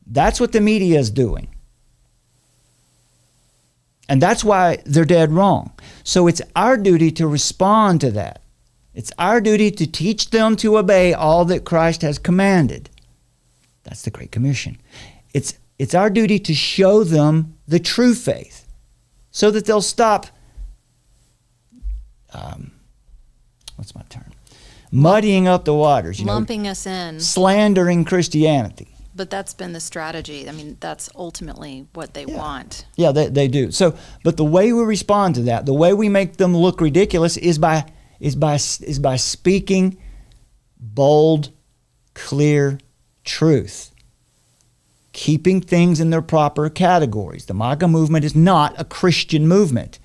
That's what the media is doing. And that's why they're dead wrong. So it's our duty to respond to that. It's our duty to teach them to obey all that Christ has commanded. That's the Great Commission. It's our duty to show them the true faith so that they'll stop, what's my term? Muddying up the waters. Lumping us in. Slandering Christianity. But that's been the strategy. I mean, that's ultimately what they want. Yeah, they do. So, but the way we respond to that, the way we make them look ridiculous is by speaking bold, clear truth, keeping things in their proper categories. The MAGA movement is not a Christian movement.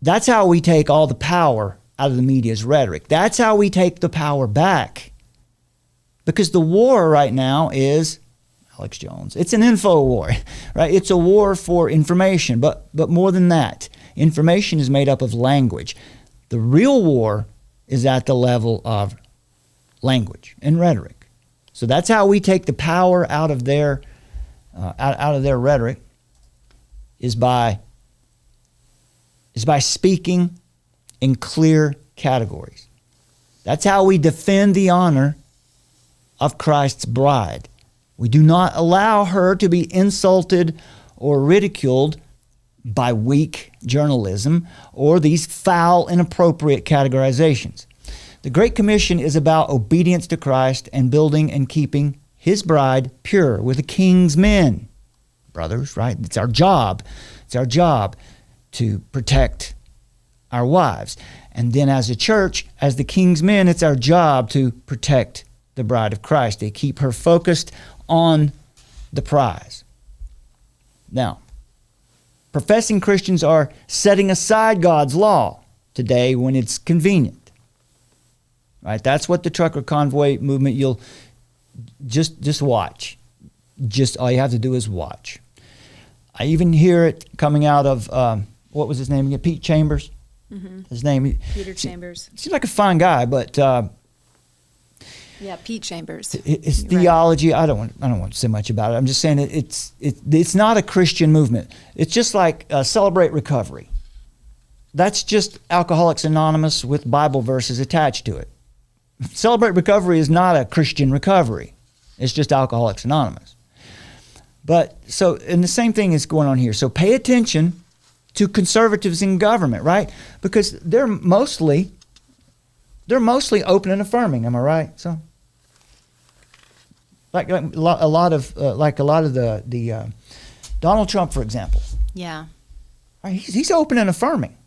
That's how we take all the power out of the media's rhetoric. That's how we take the power back. Because the war right now is, Alex Jones, it's an info war, right? It's a war for information, but more than that. Information is made up of language. The real war is at the level of language and rhetoric. So that's how we take the power out of their rhetoric, is by speaking in clear categories. That's how we defend the honor of Christ's bride. We do not allow her to be insulted or ridiculed by weak journalism or these foul, inappropriate categorizations. The Great Commission is about obedience to Christ and building and keeping his bride pure with the king's men. Brothers, right? It's our job. It's our job to protect our wives. And then as a church, as the king's men, it's our job to protect the bride of Christ. They keep her focused on the prize. Now, professing Christians are setting aside God's law today when it's convenient. Right? That's what the trucker convoy movement, you'll just watch. Just all you have to do is watch. I even hear it coming out of, what was his name again? Pete Chambers? Mm-hmm. His name? Peter Chambers. Seems like a fine guy, but yeah, Pete Chambers. His theology, I don't want to say much about it. I'm just saying it's not a Christian movement. It's just like Celebrate Recovery. That's just Alcoholics Anonymous with Bible verses attached to it. Celebrate Recovery is not a Christian recovery. It's just Alcoholics Anonymous. But so, and the same thing is going on here. So pay attention to conservatives in government, right? Because they're mostly open and affirming. Am I right? So, like a lot of the Donald Trump, for example. Yeah. Right, he's open and affirming.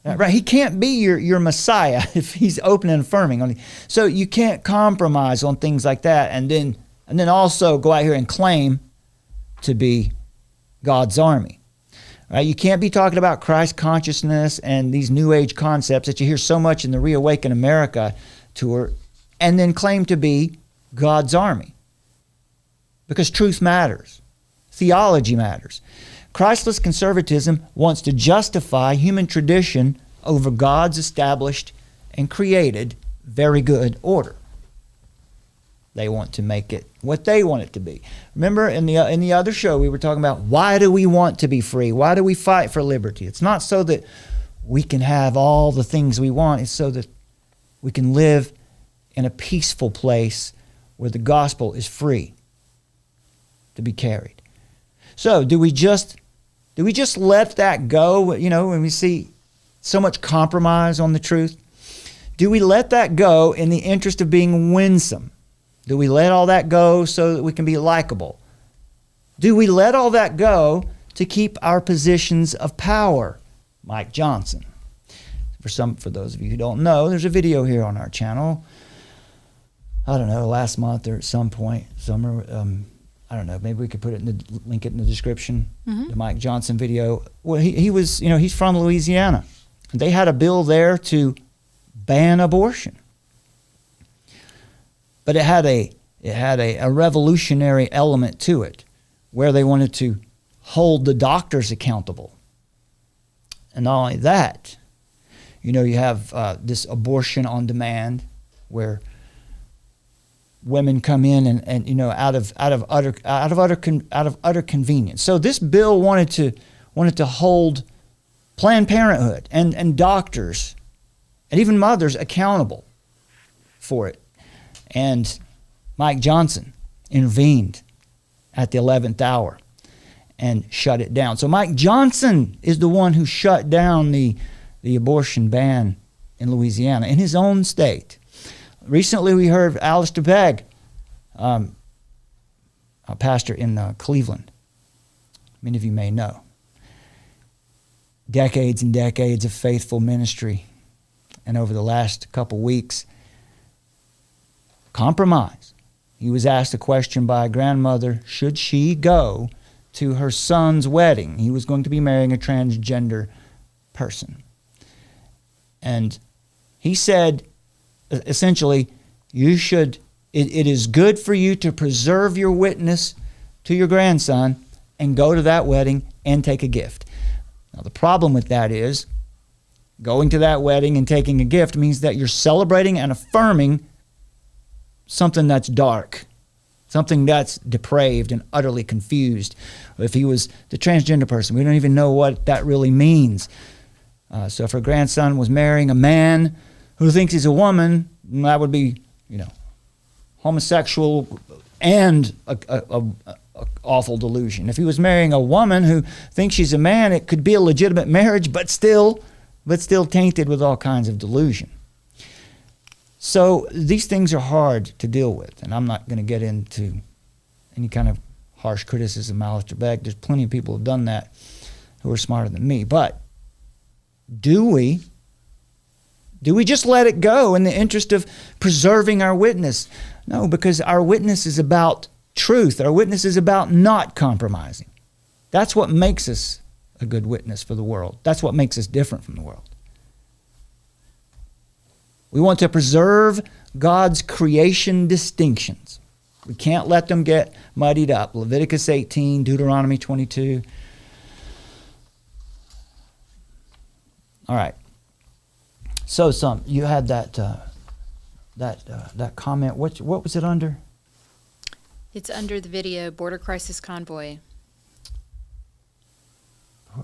Right, he can't be your Messiah if he's open and affirming. So you can't compromise on things like that, and then also go out here and claim to be God's army. Right? You can't be talking about Christ consciousness and these New Age concepts that you hear so much in the Reawaken America tour, and then claim to be God's army. Because truth matters. Theology matters. Christless conservatism wants to justify human tradition over God's established and created very good order. They want to make it what they want it to be. Remember in the other show we were talking about, why do we want to be free? Why do we fight for liberty? It's not so that we can have all the things we want. It's so that we can live in a peaceful place where the gospel is free to be carried. So do we just let that go, you know, when we see so much compromise on the truth? Do we let that go in the interest of being winsome? Do we let all that go so that we can be likable? Do we let all that go to keep our positions of power? Mike Johnson. For those of you who don't know, there's a video here on our channel. I don't know, last month or at some point, summer. I don't know. Maybe we could put it link it in the description. Mm-hmm. The Mike Johnson video. Well, he was, you know, he's from Louisiana. They had a bill there to ban abortion, but it had a revolutionary element to it, where they wanted to hold the doctors accountable. And not only that, you know, you have this abortion on demand, where women come in and you know, out of utter convenience. So this bill wanted to hold Planned Parenthood and doctors and even mothers accountable for it. And Mike Johnson intervened at the 11th hour and shut it down. So Mike Johnson is the one who shut down the abortion ban in Louisiana, in his own state. Recently, we heard Alistair Begg, a pastor in Cleveland. Many of you may know. Decades and decades of faithful ministry. And over the last couple weeks, compromise. He was asked a question by a grandmother, should she go to her son's wedding? He was going to be marrying a transgender person. And he said, essentially, it is good for you to preserve your witness to your grandson and go to that wedding and take a gift. Now, the problem with that is going to that wedding and taking a gift means that you're celebrating and affirming something that's dark, something that's depraved and utterly confused. If he was the transgender person, we don't even know what that really means. So if her grandson was marrying a man who thinks he's a woman, that would be, you know, homosexual and a awful delusion. If he was marrying a woman who thinks she's a man, it could be a legitimate marriage, but still tainted with all kinds of delusion. So these things are hard to deal with, and I'm not going to get into any kind of harsh criticism of Alistair Begg. There's plenty of people who have done that who are smarter than me. But do we just let it go in the interest of preserving our witness? No, because our witness is about truth. Our witness is about not compromising. That's what makes us a good witness for the world. That's what makes us different from the world. We want to preserve God's creation distinctions. We can't let them get muddied up. Leviticus 18, Deuteronomy 22. All right. So, you had that comment. What was it under? It's under the video, Border Crisis Convoy.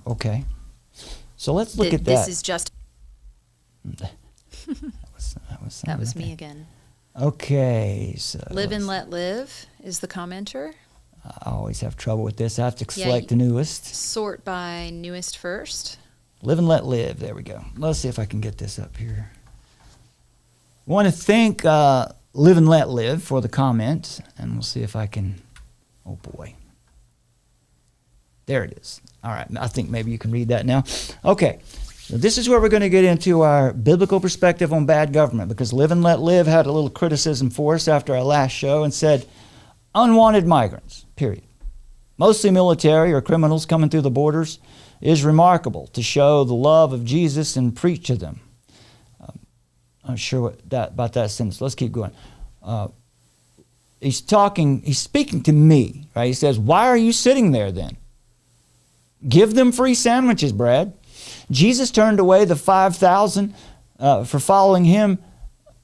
Okay. So let's look at that. This is just... that was me again. Okay. So Live and Let Live is the commenter. I always have trouble with this. I have to select the newest. Sort by newest first. Live and Let Live. There we go. Let's see if I can get this up here. I want to thank Live and Let Live for the comment, and we'll see if I can. Oh boy. There it is. All right. I think maybe you can read that now. Okay. So this is where we're going to get into our biblical perspective on bad government, because Live and Let Live had a little criticism for us after our last show and said, unwanted migrants, period. Mostly military or criminals coming through the borders is remarkable to show the love of Jesus and preach to them. I'm not sure about that sentence. Let's keep going. He's speaking to me, right? He says, why are you sitting there then? Give them free sandwiches, Brad. Jesus turned away the 5,000 for following him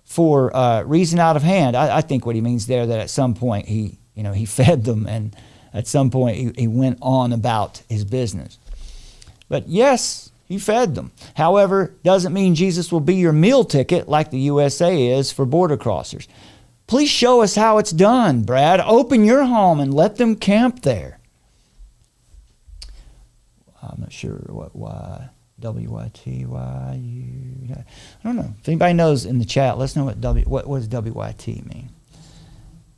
for reason out of hand. I think what he means there, that at some point he fed them, and at some point he went on about his business. But yes, he fed them. However, doesn't mean Jesus will be your meal ticket like the USA is for border crossers. Please show us how it's done, Brad. Open your home and let them camp there. I'm not sure why. WYT, why you... I don't know. If anybody knows in the chat, let's know what does WYT mean.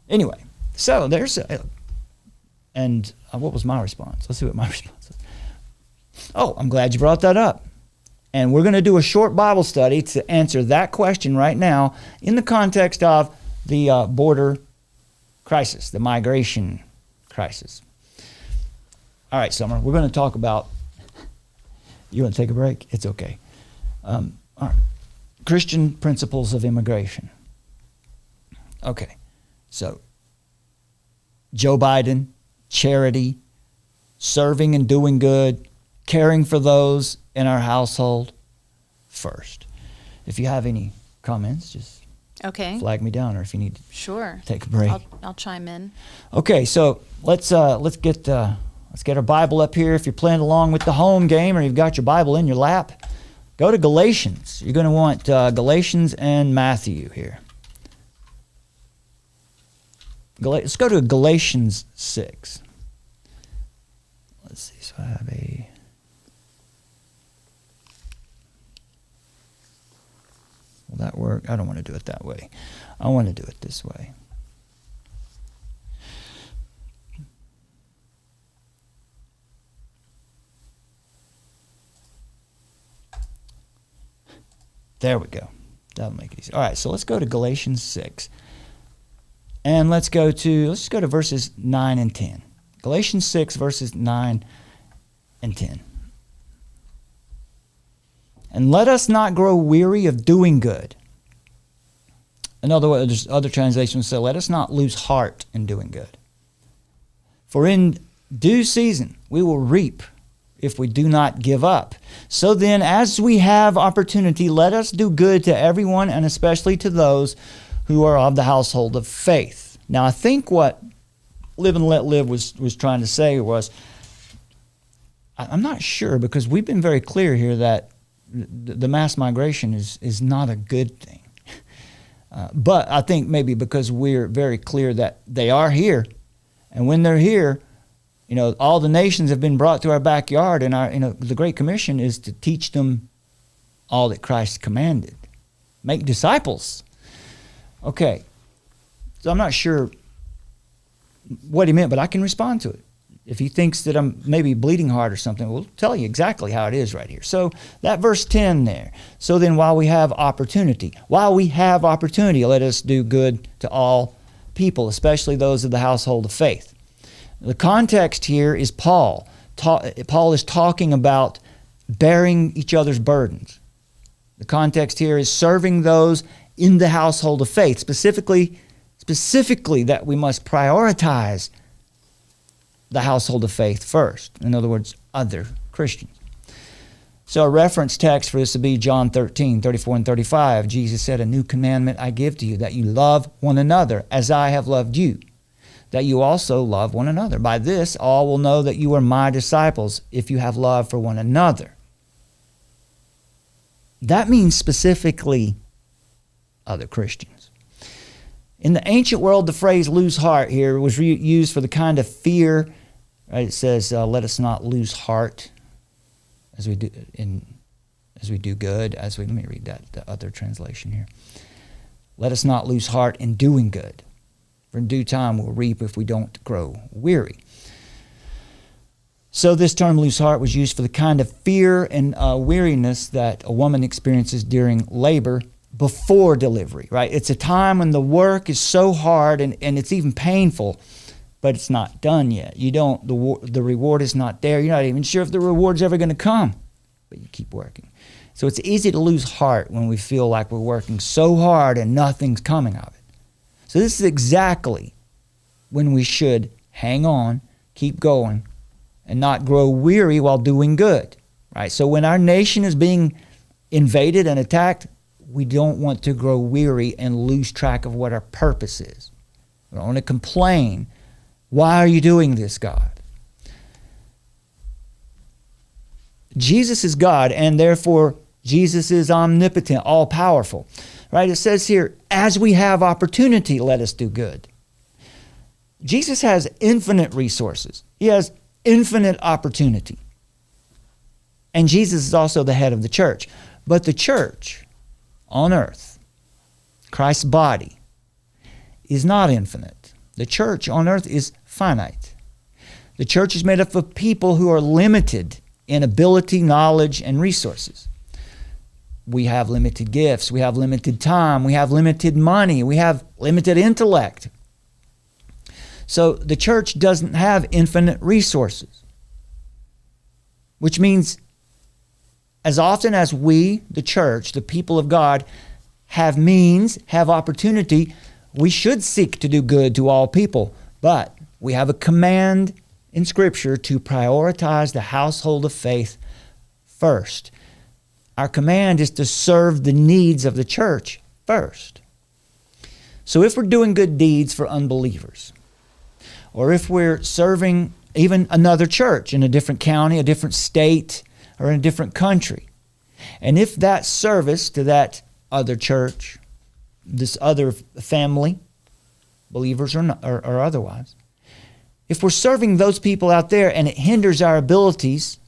Anyway, so there's... and what was my response? Let's see what my response is. Oh, I'm glad you brought that up. And we're going to do a short Bible study to answer that question right now in the context of the border crisis, the migration crisis. All right, Summer, we're going to talk about... You want to take a break? It's okay. All right. Christian principles of immigration. Okay. So, Joe Biden, charity, serving and doing good, caring for those in our household first. If you have any comments, just flag me down, or if you need to take a break. I'll chime in. Okay, so let's get our Bible up here. If you're playing along with the home game, or you've got your Bible in your lap, go to Galatians. You're going to want Galatians and Matthew here. Let's go to Galatians 6. Let's see. So I have a... Will that work? I don't want to do it that way. I want to do it this way. There we go. That'll make it easy. All right, so let's go to Galatians 6. And let's go to verses 9 and 10. Galatians 6, verses 9 and 10. And let us not grow weary of doing good. In other words, other translations say, let us not lose heart in doing good. For in due season we will reap if we do not give up. So then, as we have opportunity, let us do good to everyone, and especially to those who are of the household of faith. Now, I think what Live and Let Live was trying to say was, I'm not sure, because we've been very clear here that the mass migration is not a good thing. But I think maybe because we're very clear that they are here, and when they're here, all the nations have been brought to our backyard, and the Great Commission is to teach them all that Christ commanded. Make disciples. Okay. So I'm not sure what he meant, but I can respond to it. If he thinks that I'm maybe bleeding heart or something, we'll tell you exactly how it is right here. So that verse 10 there. So then while we have opportunity, let us do good to all people, especially those of the household of faith. The context here is Paul. Paul is talking about bearing each other's burdens. The context here is serving those in the household of faith, specifically that we must prioritize the household of faith first. In other words, other Christians. So a reference text for this would be John 13, 34 and 35. Jesus said, "A new commandment I give to you, that you love one another as I have loved you, that you also love one another. By this all will know that you are my disciples, if you have love for one another." That means specifically other Christians. In the ancient world, the phrase lose heart here was used for the kind of fear, right? It says, let us not lose heart as we do good. Let me read that, the other translation here. Let us not lose heart in doing good, for in due time we'll reap if we don't grow weary. So this term lose heart was used for the kind of fear and weariness that a woman experiences during labor before delivery, right? It's a time when the work is so hard and it's even painful, but it's not done yet. The reward is not there. You're not even sure if the reward's ever going to come, but you keep working. So it's easy to lose heart when we feel like we're working so hard and nothing's coming of it. So this is exactly when we should hang on, keep going, and not grow weary while doing good, right? So when our nation is being invaded and attacked, we don't want to grow weary and lose track of what our purpose is. We don't want to complain. Why are you doing this, God? Jesus is God, and therefore Jesus is omnipotent, all-powerful. Right? It says here, as we have opportunity, let us do good. Jesus has infinite resources. He has infinite opportunity. And Jesus is also the head of the church. But the church on earth, Christ's body, is not infinite. The church on earth is finite. The church is made up of people who are limited in ability, knowledge, and resources. We have limited gifts. We have limited time. We have limited money. We have limited intellect. So the church doesn't have infinite resources, which means as often as we, the church, the people of God, have means, have opportunity, we should seek to do good to all people. But we have a command in Scripture to prioritize the household of faith first. Our command is to serve the needs of the church first. So if we're doing good deeds for unbelievers, or if we're serving even another church in a different county, a different state, or in a different country, and if that service to that other church, this other family, believers or otherwise, if we're serving those people out there and it hinders our abilities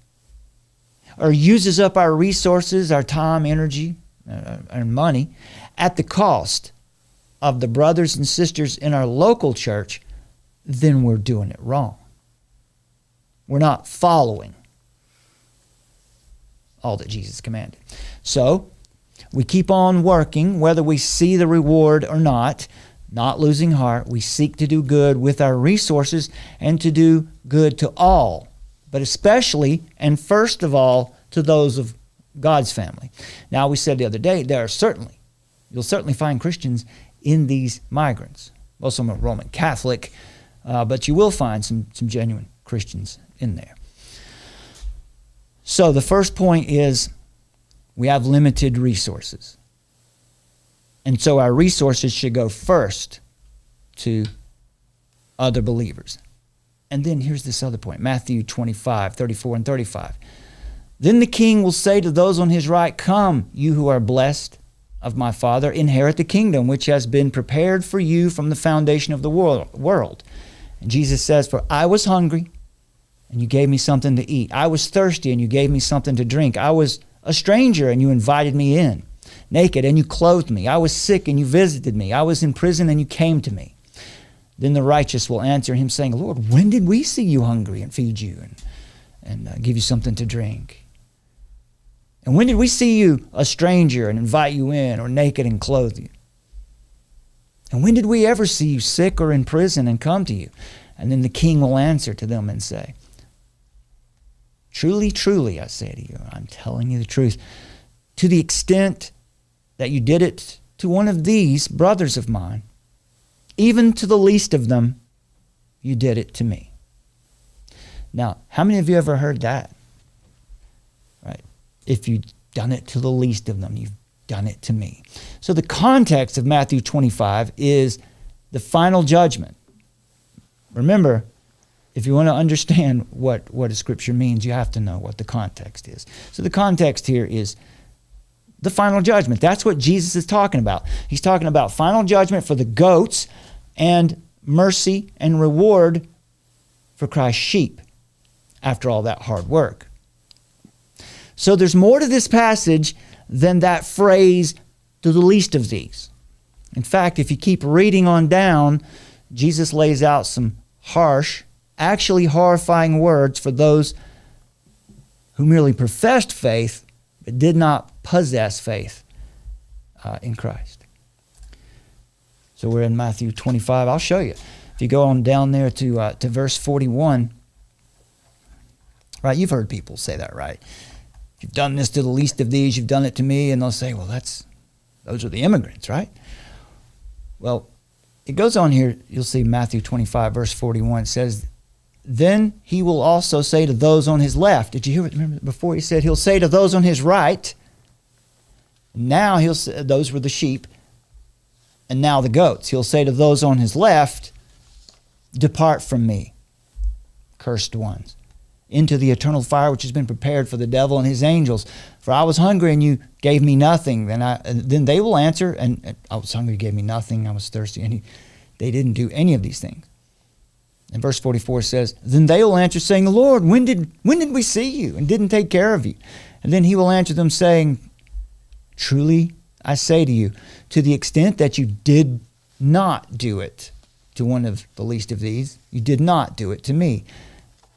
or uses up our resources, our time, energy, and money at the cost of the brothers and sisters in our local church, then we're doing it wrong. We're not following all that Jesus commanded. So we keep on working, whether we see the reward or not losing heart. We seek to do good with our resources and to do good to all, but especially and first of all to those of God's family. Now, we said the other day, you'll certainly find Christians in these migrants. Most of them are Roman Catholic, but you will find some genuine Christians in there. So the first point is we have limited resources. And so our resources should go first to other believers. And then here's this other point, Matthew 25, 34 and 35. Then the king will say to those on his right, "Come, you who are blessed of my Father, inherit the kingdom which has been prepared for you from the foundation of the world." And Jesus says, "For I was hungry, and you gave me something to eat. I was thirsty, and you gave me something to drink. I was a stranger, and you invited me in. Naked, and you clothed me. I was sick, and you visited me. I was in prison, and you came to me." Then the righteous will answer him, saying, "Lord, when did we see you hungry and feed you and give you something to drink? And when did we see you a stranger and invite you in, or naked and clothe you? And when did we ever see you sick or in prison and come to you?" And then the king will answer to them and say, "Truly, truly, I say to you, I'm telling you the truth. To the extent that you did it to one of these brothers of mine, even to the least of them, you did it to me. Now, how many of you ever heard that? Right? If you've done it to the least of them, you've done it to me. So the context of Matthew 25 is the final judgment. Remember, if you want to understand what a scripture means, you have to know what the context is. So the context here is the final judgment. That's what Jesus is talking about. He's talking about final judgment for the goats and mercy and reward for Christ's sheep after all that hard work. So there's more to this passage than that phrase, to the least of these. In fact, if you keep reading on down, Jesus lays out some harsh, actually horrifying words for those who merely professed faith but did not possess faith in Christ. So we're in Matthew 25. I'll show you. If you go on down there to verse 41, right? You've heard people say that, right? If you've done this to the least of these, you've done it to me. And they'll say, well, those are the immigrants, right? Well, it goes on here. You'll see Matthew 25, verse 41 says, then he will also say to those on his left. Did you hear it? Remember before he said he'll say to those on his right. Now he'll say, those were the sheep. And now the goats. He'll say to those on his left, depart from me, cursed ones, into the eternal fire which has been prepared for the devil and his angels. For I was hungry and you gave me nothing. Then they will answer, and I was hungry, you gave me nothing. I was thirsty, and they didn't do any of these things. And verse 44 says, then they will answer, saying, Lord, when did we see you and didn't take care of you? And then he will answer them, saying, truly I say to you, to the extent that you did not do it to one of the least of these, you did not do it to me.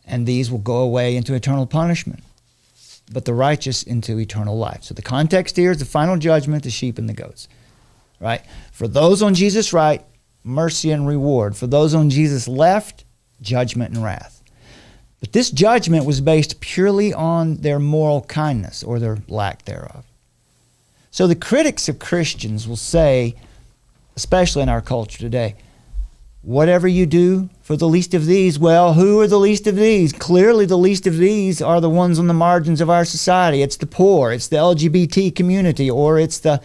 And these will go away into eternal punishment, but the righteous into eternal life. So the context here is the final judgment, the sheep and the goats, right? For those on Jesus' right, mercy and reward. For those on Jesus' left, judgment and wrath. But this judgment was based purely on their moral kindness or their lack thereof. So the critics of Christians will say, especially in our culture today, whatever you do for the least of these, well, who are the least of these? Clearly the least of these are the ones on the margins of our society. It's the poor, it's the LGBT community, or it's the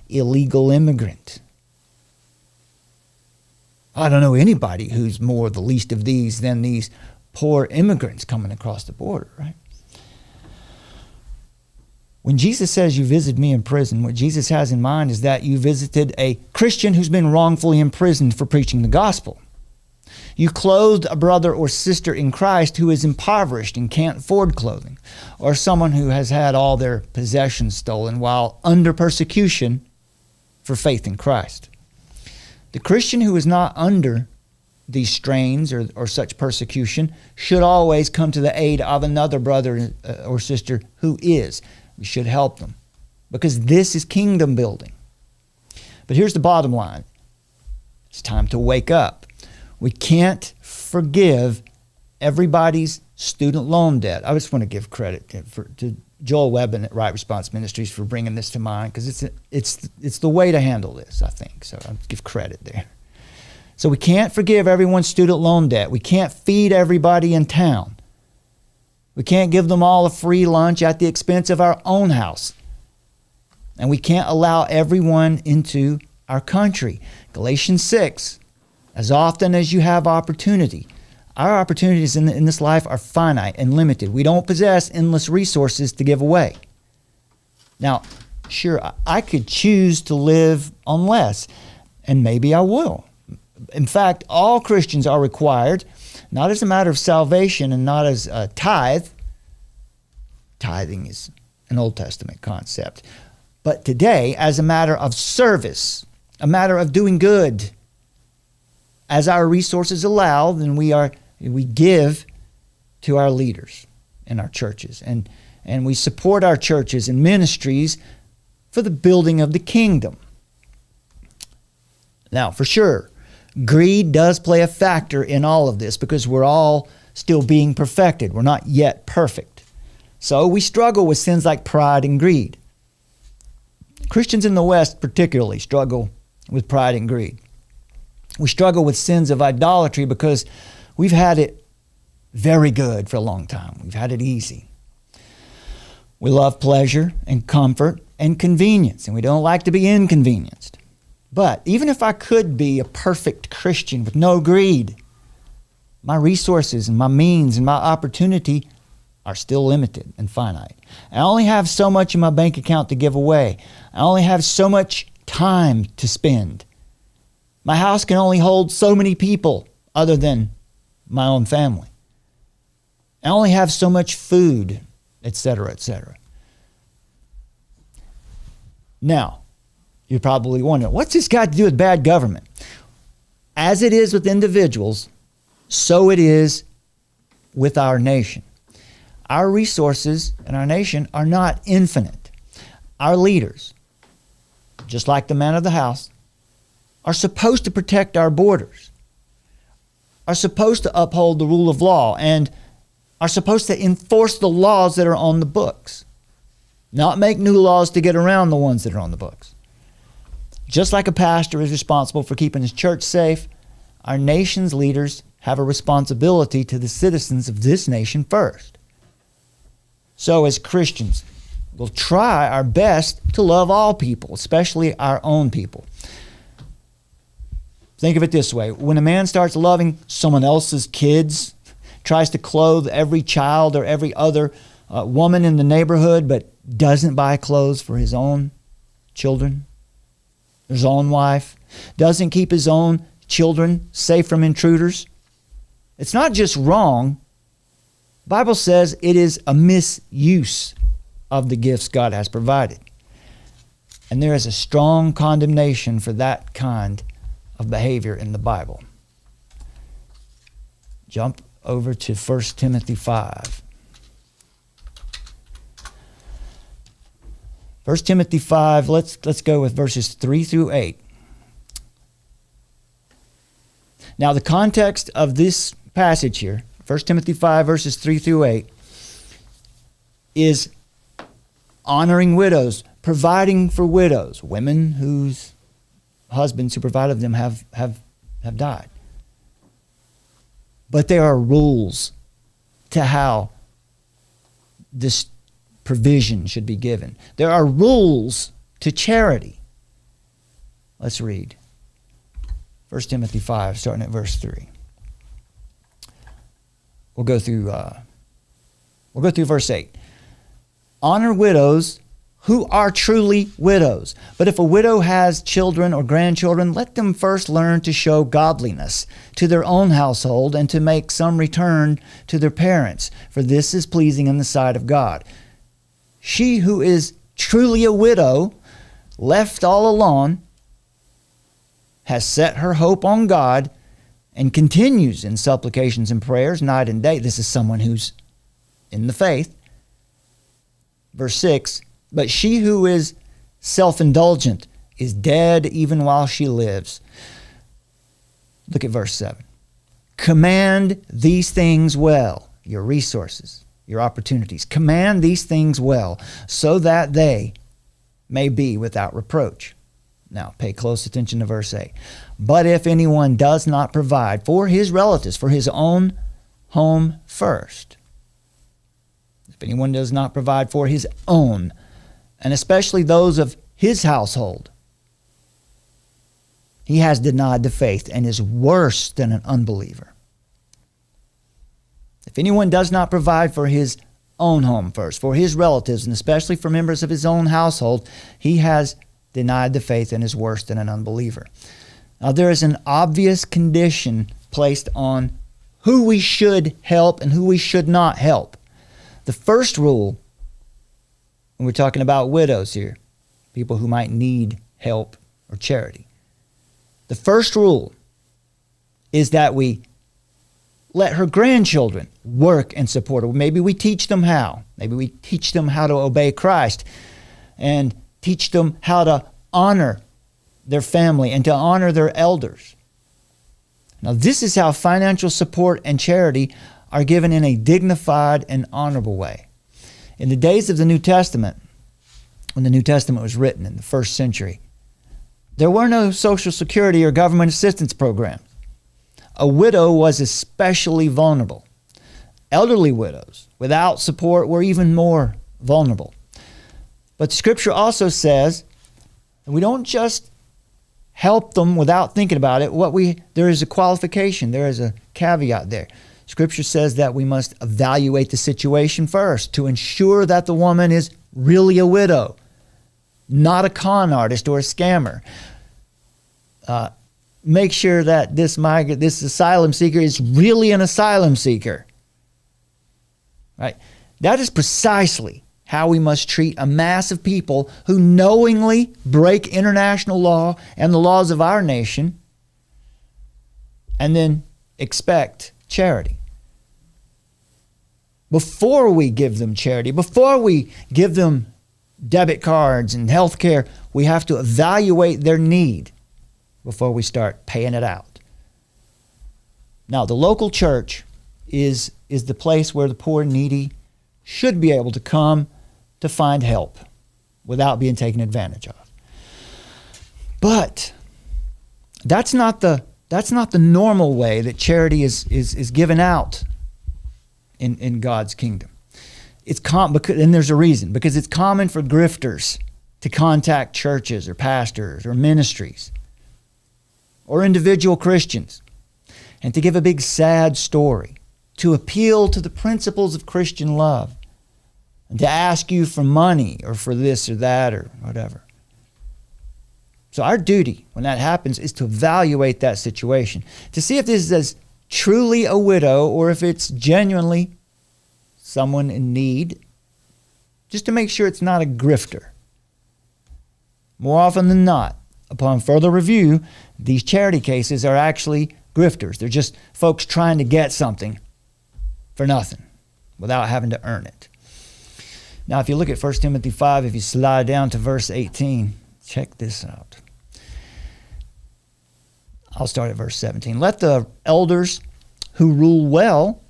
illegal immigrant. I don't know anybody who's more the least of these than these poor immigrants coming across the border, right? When Jesus says you visited me in prison, what Jesus has in mind is that you visited a Christian who's been wrongfully imprisoned for preaching the gospel. You clothed a brother or sister in Christ who is impoverished and can't afford clothing, or someone who has had all their possessions stolen while under persecution for faith in Christ. The Christian who is not under these strains or such persecution should always come to the aid of another brother or sister who is. We should help them because this is kingdom building. But here's the bottom line. It's time to wake up. We can't forgive everybody's student loan debt. I just want to give credit to Joel Webb and at Right Response Ministries for bringing this to mind because it's the way to handle this, I think. So I'll give credit there. So we can't forgive everyone's student loan debt. We can't feed everybody in town. We can't give them all a free lunch at the expense of our own house. And we can't allow everyone into our country. Galatians 6, as often as you have opportunity. Our opportunities in this life are finite and limited. We don't possess endless resources to give away. Now, sure, I could choose to live on less, and maybe I will. In fact, all Christians are required, not as a matter of salvation and not as a tithe. Tithing is an Old Testament concept. But today, as a matter of service, a matter of doing good, as our resources allow, then we give to our leaders in our churches. And we support our churches and ministries for the building of the kingdom. Now, for sure, greed does play a factor in all of this because we're all still being perfected. We're not yet perfect. So we struggle with sins like pride and greed. Christians in the West particularly struggle with pride and greed. We struggle with sins of idolatry because we've had it very good for a long time. We've had it easy. We love pleasure and comfort and convenience, and we don't like to be inconvenienced. But even if I could be a perfect Christian with no greed, my resources and my means and my opportunity are still limited and finite. I only have so much in my bank account to give away. I only have so much time to spend. My house can only hold so many people other than my own family. I only have so much food, etc., etc. Now, you're probably wondering, what's this got to do with bad government? As it is with individuals, so it is with our nation. Our resources in our nation are not infinite. Our leaders, just like the man of the house, are supposed to protect our borders, are supposed to uphold the rule of law, and are supposed to enforce the laws that are on the books, not make new laws to get around the ones that are on the books. Just like a pastor is responsible for keeping his church safe, our nation's leaders have a responsibility to the citizens of this nation first. So as Christians, we'll try our best to love all people, especially our own people. Think of it this way. When a man starts loving someone else's kids, tries to clothe every child or every other woman in the neighborhood, but doesn't buy clothes for his own children, his own wife, doesn't keep his own children safe from intruders, it's not just wrong. The Bible says it is a misuse of the gifts God has provided. And there is a strong condemnation for that kind of behavior in the Bible. Jump over to 1 Timothy 5. 1 Timothy 5, let's go with verses 3 through 8. Now the context of this passage here, 1 Timothy 5, verses 3 through 8, is honoring widows, providing for widows, women whose husbands who provided them have died. But there are rules to how this provision should be given. There are rules to charity. Let's read 1 Timothy 5, starting at verse 3. We'll go through verse 8. Honor widows who are truly widows. But if a widow has children or grandchildren, let them first learn to show godliness to their own household and to make some return to their parents, for this is pleasing in the sight of God. She who is truly a widow, left all alone, has set her hope on God and continues in supplications and prayers night and day. This is someone who's in the faith. Verse 6, but she who is self-indulgent is dead even while she lives. Look at verse 7. Command these things well, your resources, your opportunities. Command these things well, so that they may be without reproach. Now, pay close attention to verse 8. But if anyone does not provide for his relatives, for his own home first, if anyone does not provide for his own, and especially those of his household, he has denied the faith and is worse than an unbeliever. If anyone does not provide for his own home first, for his relatives, and especially for members of his own household, he has denied the faith and is worse than an unbeliever. Now, there is an obvious condition placed on who we should help and who we should not help. The first rule, when we're talking about widows here, people who might need help or charity, the first rule is that we let her grandchildren work and support her. Maybe we teach them how. Maybe we teach them how to obey Christ and teach them how to honor their family and to honor their elders. Now, this is how financial support and charity are given in a dignified and honorable way. In the days of the New Testament, when the New Testament was written in the first century, there were no Social Security or government assistance programs. A widow was especially vulnerable. Elderly widows without support were even more vulnerable. But Scripture also says that we don't just help them without thinking about it. There is a qualification, there is a caveat there. Scripture says that we must evaluate the situation first to ensure that the woman is really a widow, not a con artist or a scammer. Make sure that this asylum seeker is really an asylum seeker. Right? That is precisely how we must treat a mass of people who knowingly break international law and the laws of our nation and then expect charity. Before we give them charity, before we give them debit cards and health care, we have to evaluate their need before we start paying it out. Now, the local church is the place where the poor and needy should be able to come to find help without being taken advantage of. But that's not the normal way that charity is given out in God's kingdom. And there's a reason, because it's common for grifters to contact churches or pastors or ministries or individual Christians and to give a big sad story, to appeal to the principles of Christian love, and to ask you for money or for this or that or whatever. So our duty when that happens is to evaluate that situation, to see if this is truly a widow or if it's genuinely someone in need, just to make sure it's not a grifter. More often than not, upon further review, these charity cases are actually grifters. They're just folks trying to get something for nothing without having to earn it. Now, if you look at 1 Timothy 5, if you slide down to verse 18, check this out. I'll start at verse 17. Let the elders who rule well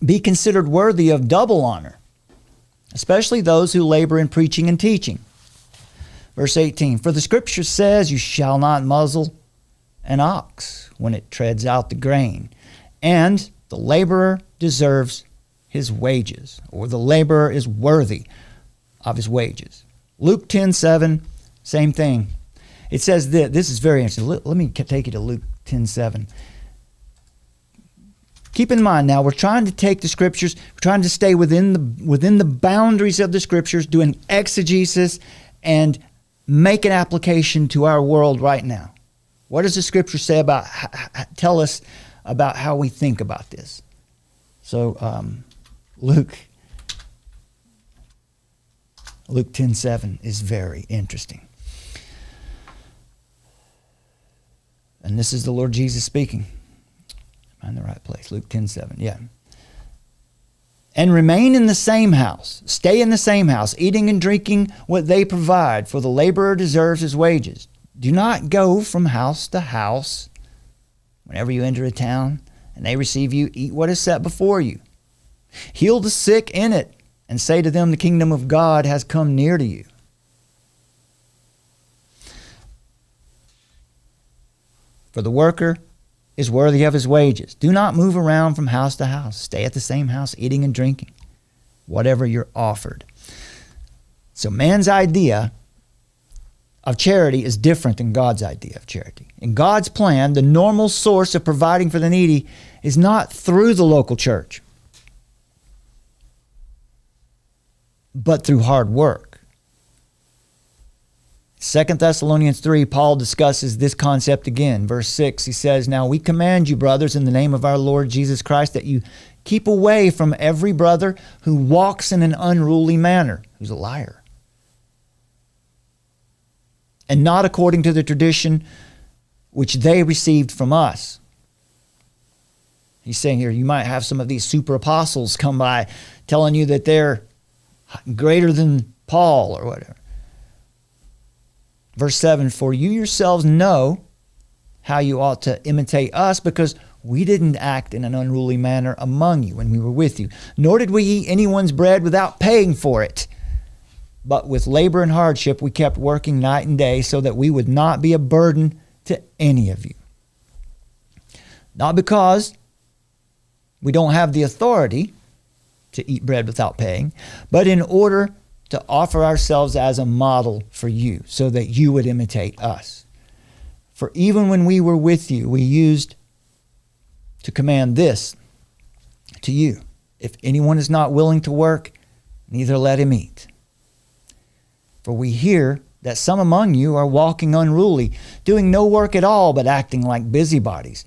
be considered worthy of double honor, especially those who labor in preaching and teaching. Verse 18, for the Scripture says, you shall not muzzle an ox when it treads out the grain, and the laborer deserves his wages, or the laborer is worthy of his wages. Luke 10:7, same thing. It says this is very interesting. Let me take you to Luke 10:7. Keep in mind now, we're trying to take the Scriptures, we're trying to stay within the boundaries of the Scriptures, doing exegesis and make an application to our world right now. What does the Scripture say about, tell us about how we think about this? So Luke 10:7 is very interesting. And this is the Lord Jesus speaking. Am I in the right place? Luke 10:7, yeah. And remain in the same house, stay in the same house, eating and drinking what they provide, for the laborer deserves his wages. Do not go from house to house. Whenever you enter a town and they receive you, eat what is set before you. Heal the sick in it, and say to them, the kingdom of God has come near to you. For the worker is worthy of his wages. Do not move around from house to house. Stay at the same house, eating and drinking, whatever you're offered. So man's idea of charity is different than God's idea of charity. In God's plan, the normal source of providing for the needy is not through the local church, but through hard work. 2 Thessalonians 3, Paul discusses this concept again. Verse 6, he says, now we command you, brothers, in the name of our Lord Jesus Christ, that you keep away from every brother who walks in an unruly manner, who's a liar, and not according to the tradition which they received from us. He's saying here, you might have some of these super apostles come by telling you that they're greater than Paul or whatever. Verse 7, for you yourselves know how you ought to imitate us, because we didn't act in an unruly manner among you when we were with you, nor did we eat anyone's bread without paying for it. but with labor and hardship we kept working night and day so that we would not be a burden to any of you. Not because we don't have the authority to eat bread without paying, but in order to offer ourselves as a model for you so that you would imitate us. For even when we were with you, we used to command this to you: if anyone is not willing to work, neither let him eat. For we hear that some among you are walking unruly, doing no work at all, but acting like busybodies.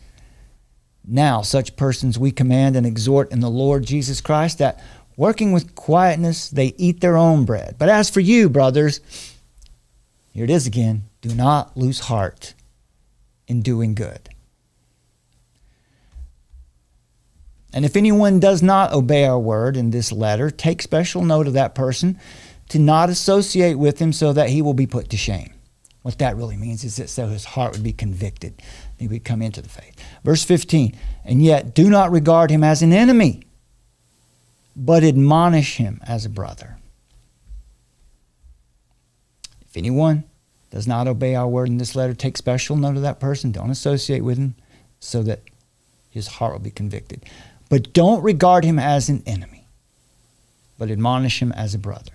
Now such persons we command and exhort in the Lord Jesus Christ, that working with quietness they eat their own bread. But as for you, brothers, here it is again, do not lose heart in doing good. And if anyone does not obey our word in this letter, take special note of that person, to not associate with him so that he will be put to shame. What that really means is that so his heart would be convicted, he would come into the faith. Verse 15, and yet do not regard him as an enemy, but admonish him as a brother. If anyone does not obey our word in this letter, take special note of that person. Don't associate with him so that his heart will be convicted. But don't regard him as an enemy, but admonish him as a brother.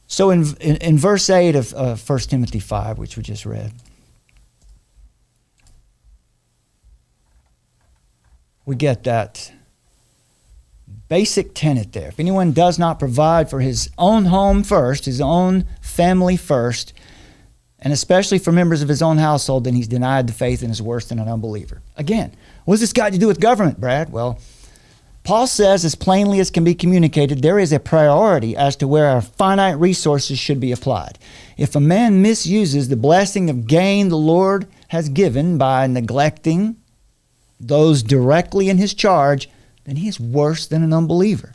So in verse 8 of 1 Timothy 5, which we just read, we get that basic tenet there. If anyone does not provide for his own home first, his own family first, and especially for members of his own household, then he's denied the faith and is worse than an unbeliever. Again, what's this got to do with government, Brad? Well, Paul says, as plainly as can be communicated, there is a priority as to where our finite resources should be applied. If a man misuses the blessing of gain the Lord has given by neglecting those directly in his charge, then he is worse than an unbeliever.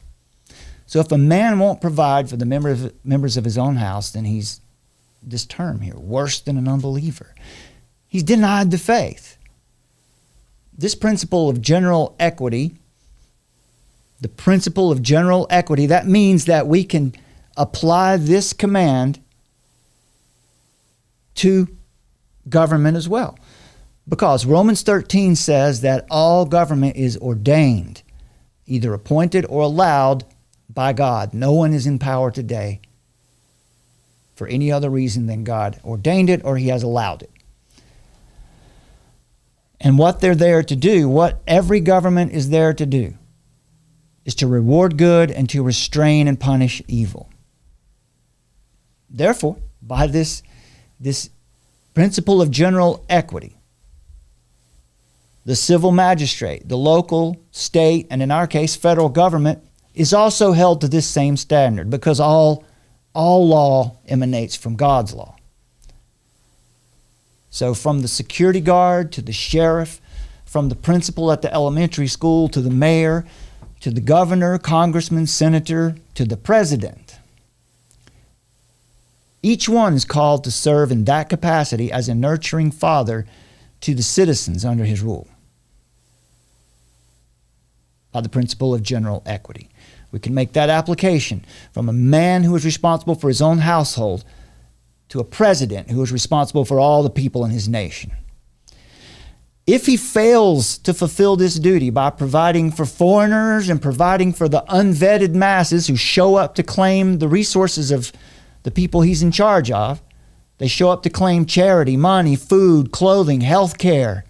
So if a man won't provide for the members of his own house, then he's, this term here, worse than an unbeliever. He's denied the faith. This principle of general equity, that means that we can apply this command to government as well. Because Romans 13 says that all government is ordained, either appointed or allowed by God. No one is in power today for any other reason than God ordained it or he has allowed it. And what they're there to do, what every government is there to do, is to reward good and to restrain and punish evil. Therefore, by this principle of general equity, the civil magistrate, the local, state, and in our case, federal government is also held to this same standard, because all law emanates from God's law. So from the security guard to the sheriff, from the principal at the elementary school to the mayor, to the governor, congressman, senator, to the president, each one is called to serve in that capacity as a nurturing father to the citizens under his rule, by the principle of general equity. We can make that application from a man who is responsible for his own household to a president who is responsible for all the people in his nation. If he fails to fulfill this duty by providing for foreigners and providing for the unvetted masses who show up to claim the resources of the people he's in charge of, they show up to claim charity, money, food, clothing, health care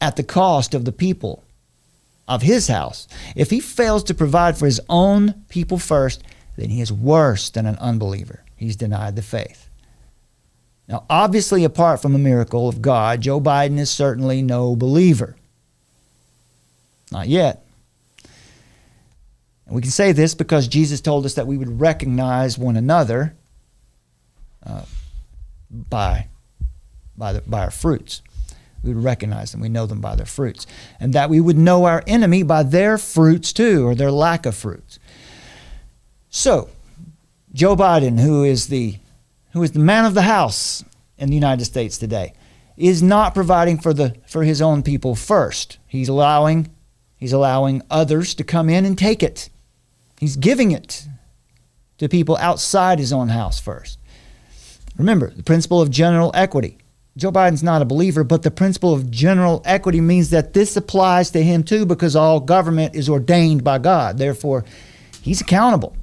at the cost of the people of his house. If he fails to provide for his own people first, then he is worse than an unbeliever. He's denied the faith. Now, obviously, apart from a miracle of God, Joe Biden is certainly no believer. Not yet. And we can say this because Jesus told us that we would recognize one another by our fruits. We would recognize them. We know them by their fruits. And that we would know our enemy by their fruits too, or their lack of fruits. So, Joe Biden, who is the man of the house in the United States today, is not providing for his own people first. He's allowing others to come in and take it. He's giving it to people outside his own house first. Remember, the principle of general equity. Joe Biden's not a believer, but the principle of general equity means that this applies to him too, because all government is ordained by God. Therefore, he's accountable.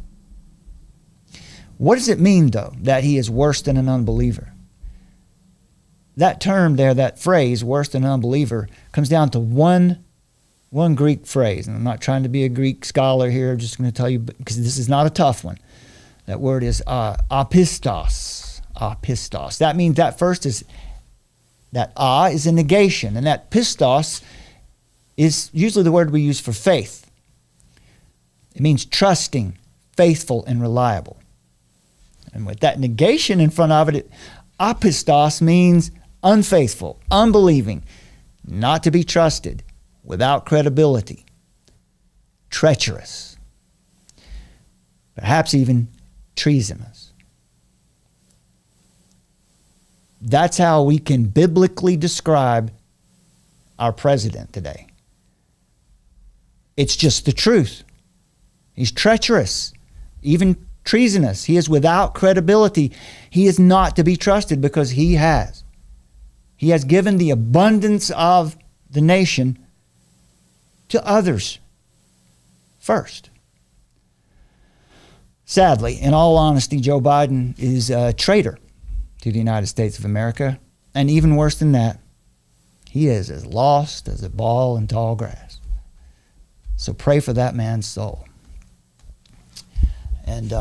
What does it mean, though, that he is worse than an unbeliever? That term there, that phrase, worse than an unbeliever, comes down to one Greek phrase. And I'm not trying to be a Greek scholar here. I'm just going to tell you, because this is not a tough one. That word is apistos. Apistos. That means that first is, that is a negation. And that pistos is usually the word we use for faith. It means trusting, faithful, and reliable. And with that negation in front of it, apistos means unfaithful, unbelieving, not to be trusted, without credibility, treacherous, perhaps even treasonous. That's how we can biblically describe our president today. It's just the truth. He's treacherous, even treasonous. He is without credibility. He is not to be trusted because he has given the abundance of the nation to others first. Sadly, in all honesty, Joe Biden is a traitor to the United States of America. And even worse than that, he is as lost as a ball in tall grass. So pray for that man's soul. And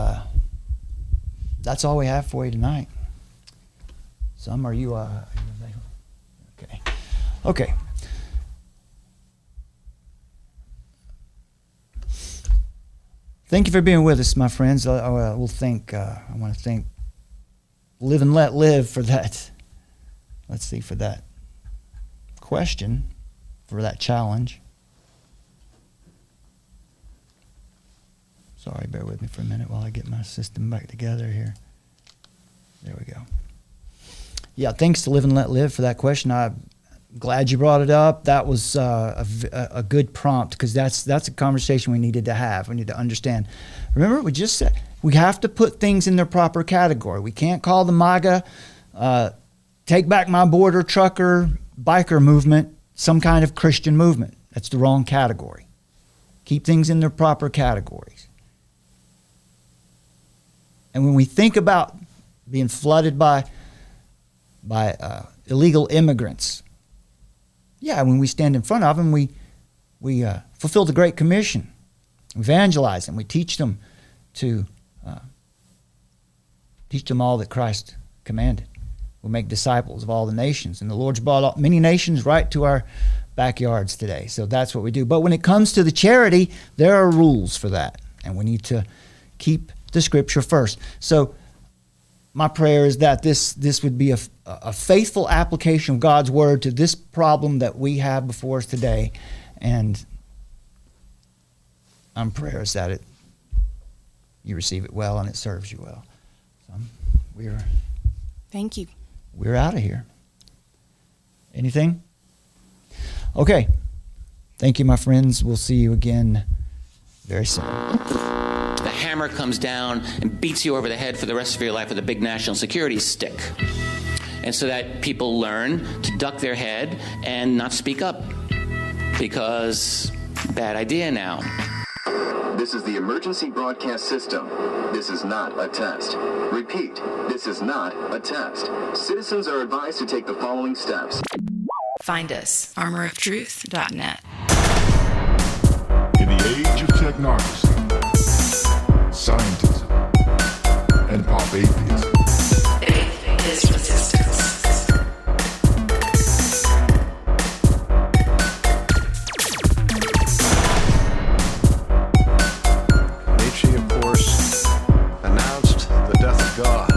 that's all we have for you tonight. Are you okay. Okay. Thank you for being with us, my friends. I want to thank Live and Let Live for that. Let's see, for that question, for that challenge. Sorry, bear with me for a minute while I get my system back together here. There we go. Yeah, thanks to Live and Let Live for that question. I'm glad you brought it up. That was a good prompt, because that's a conversation we needed to have. We need to understand. Remember, we just said we have to put things in their proper category. We can't call the MAGA, Take Back My Border, trucker, biker movement some kind of Christian movement. That's the wrong category. Keep things in their proper categories. And when we think about being flooded by illegal immigrants, when we stand in front of them, we fulfill the Great Commission, evangelize them, we teach them all that Christ commanded. We make disciples of all the nations, and the Lord's brought many nations right to our backyards today. So that's what we do. But when it comes to the charity, there are rules for that, and we need to keep the Scripture first. So my prayer is that this would be a faithful application of God's Word to this problem that we have before us today. And my prayer is that you receive it well and it serves you well. So Thank you. We're out of here. Anything? Okay. Thank you, my friends. We'll see you again very soon. The hammer comes down and beats you over the head for the rest of your life with a big national security stick. And so that people learn to duck their head and not speak up, because bad idea now. This is the emergency broadcast system. This is not a test. Repeat, this is not a test. Citizens are advised to take the following steps. Find us, armoroftruth.net. In the age of technocracy, scientism, and pop atheism, faith is resistance. Nietzsche, of course, announced the death of God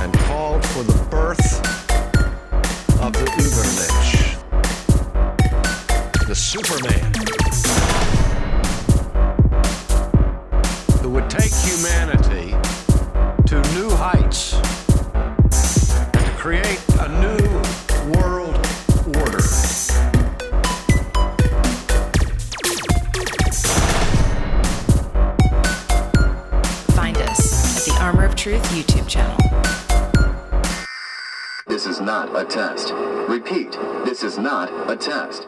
and called for the birth of the Übermensch, the Superman, who would take humanity to new heights and to create a new world order. not a test. Repeat, this is not a test.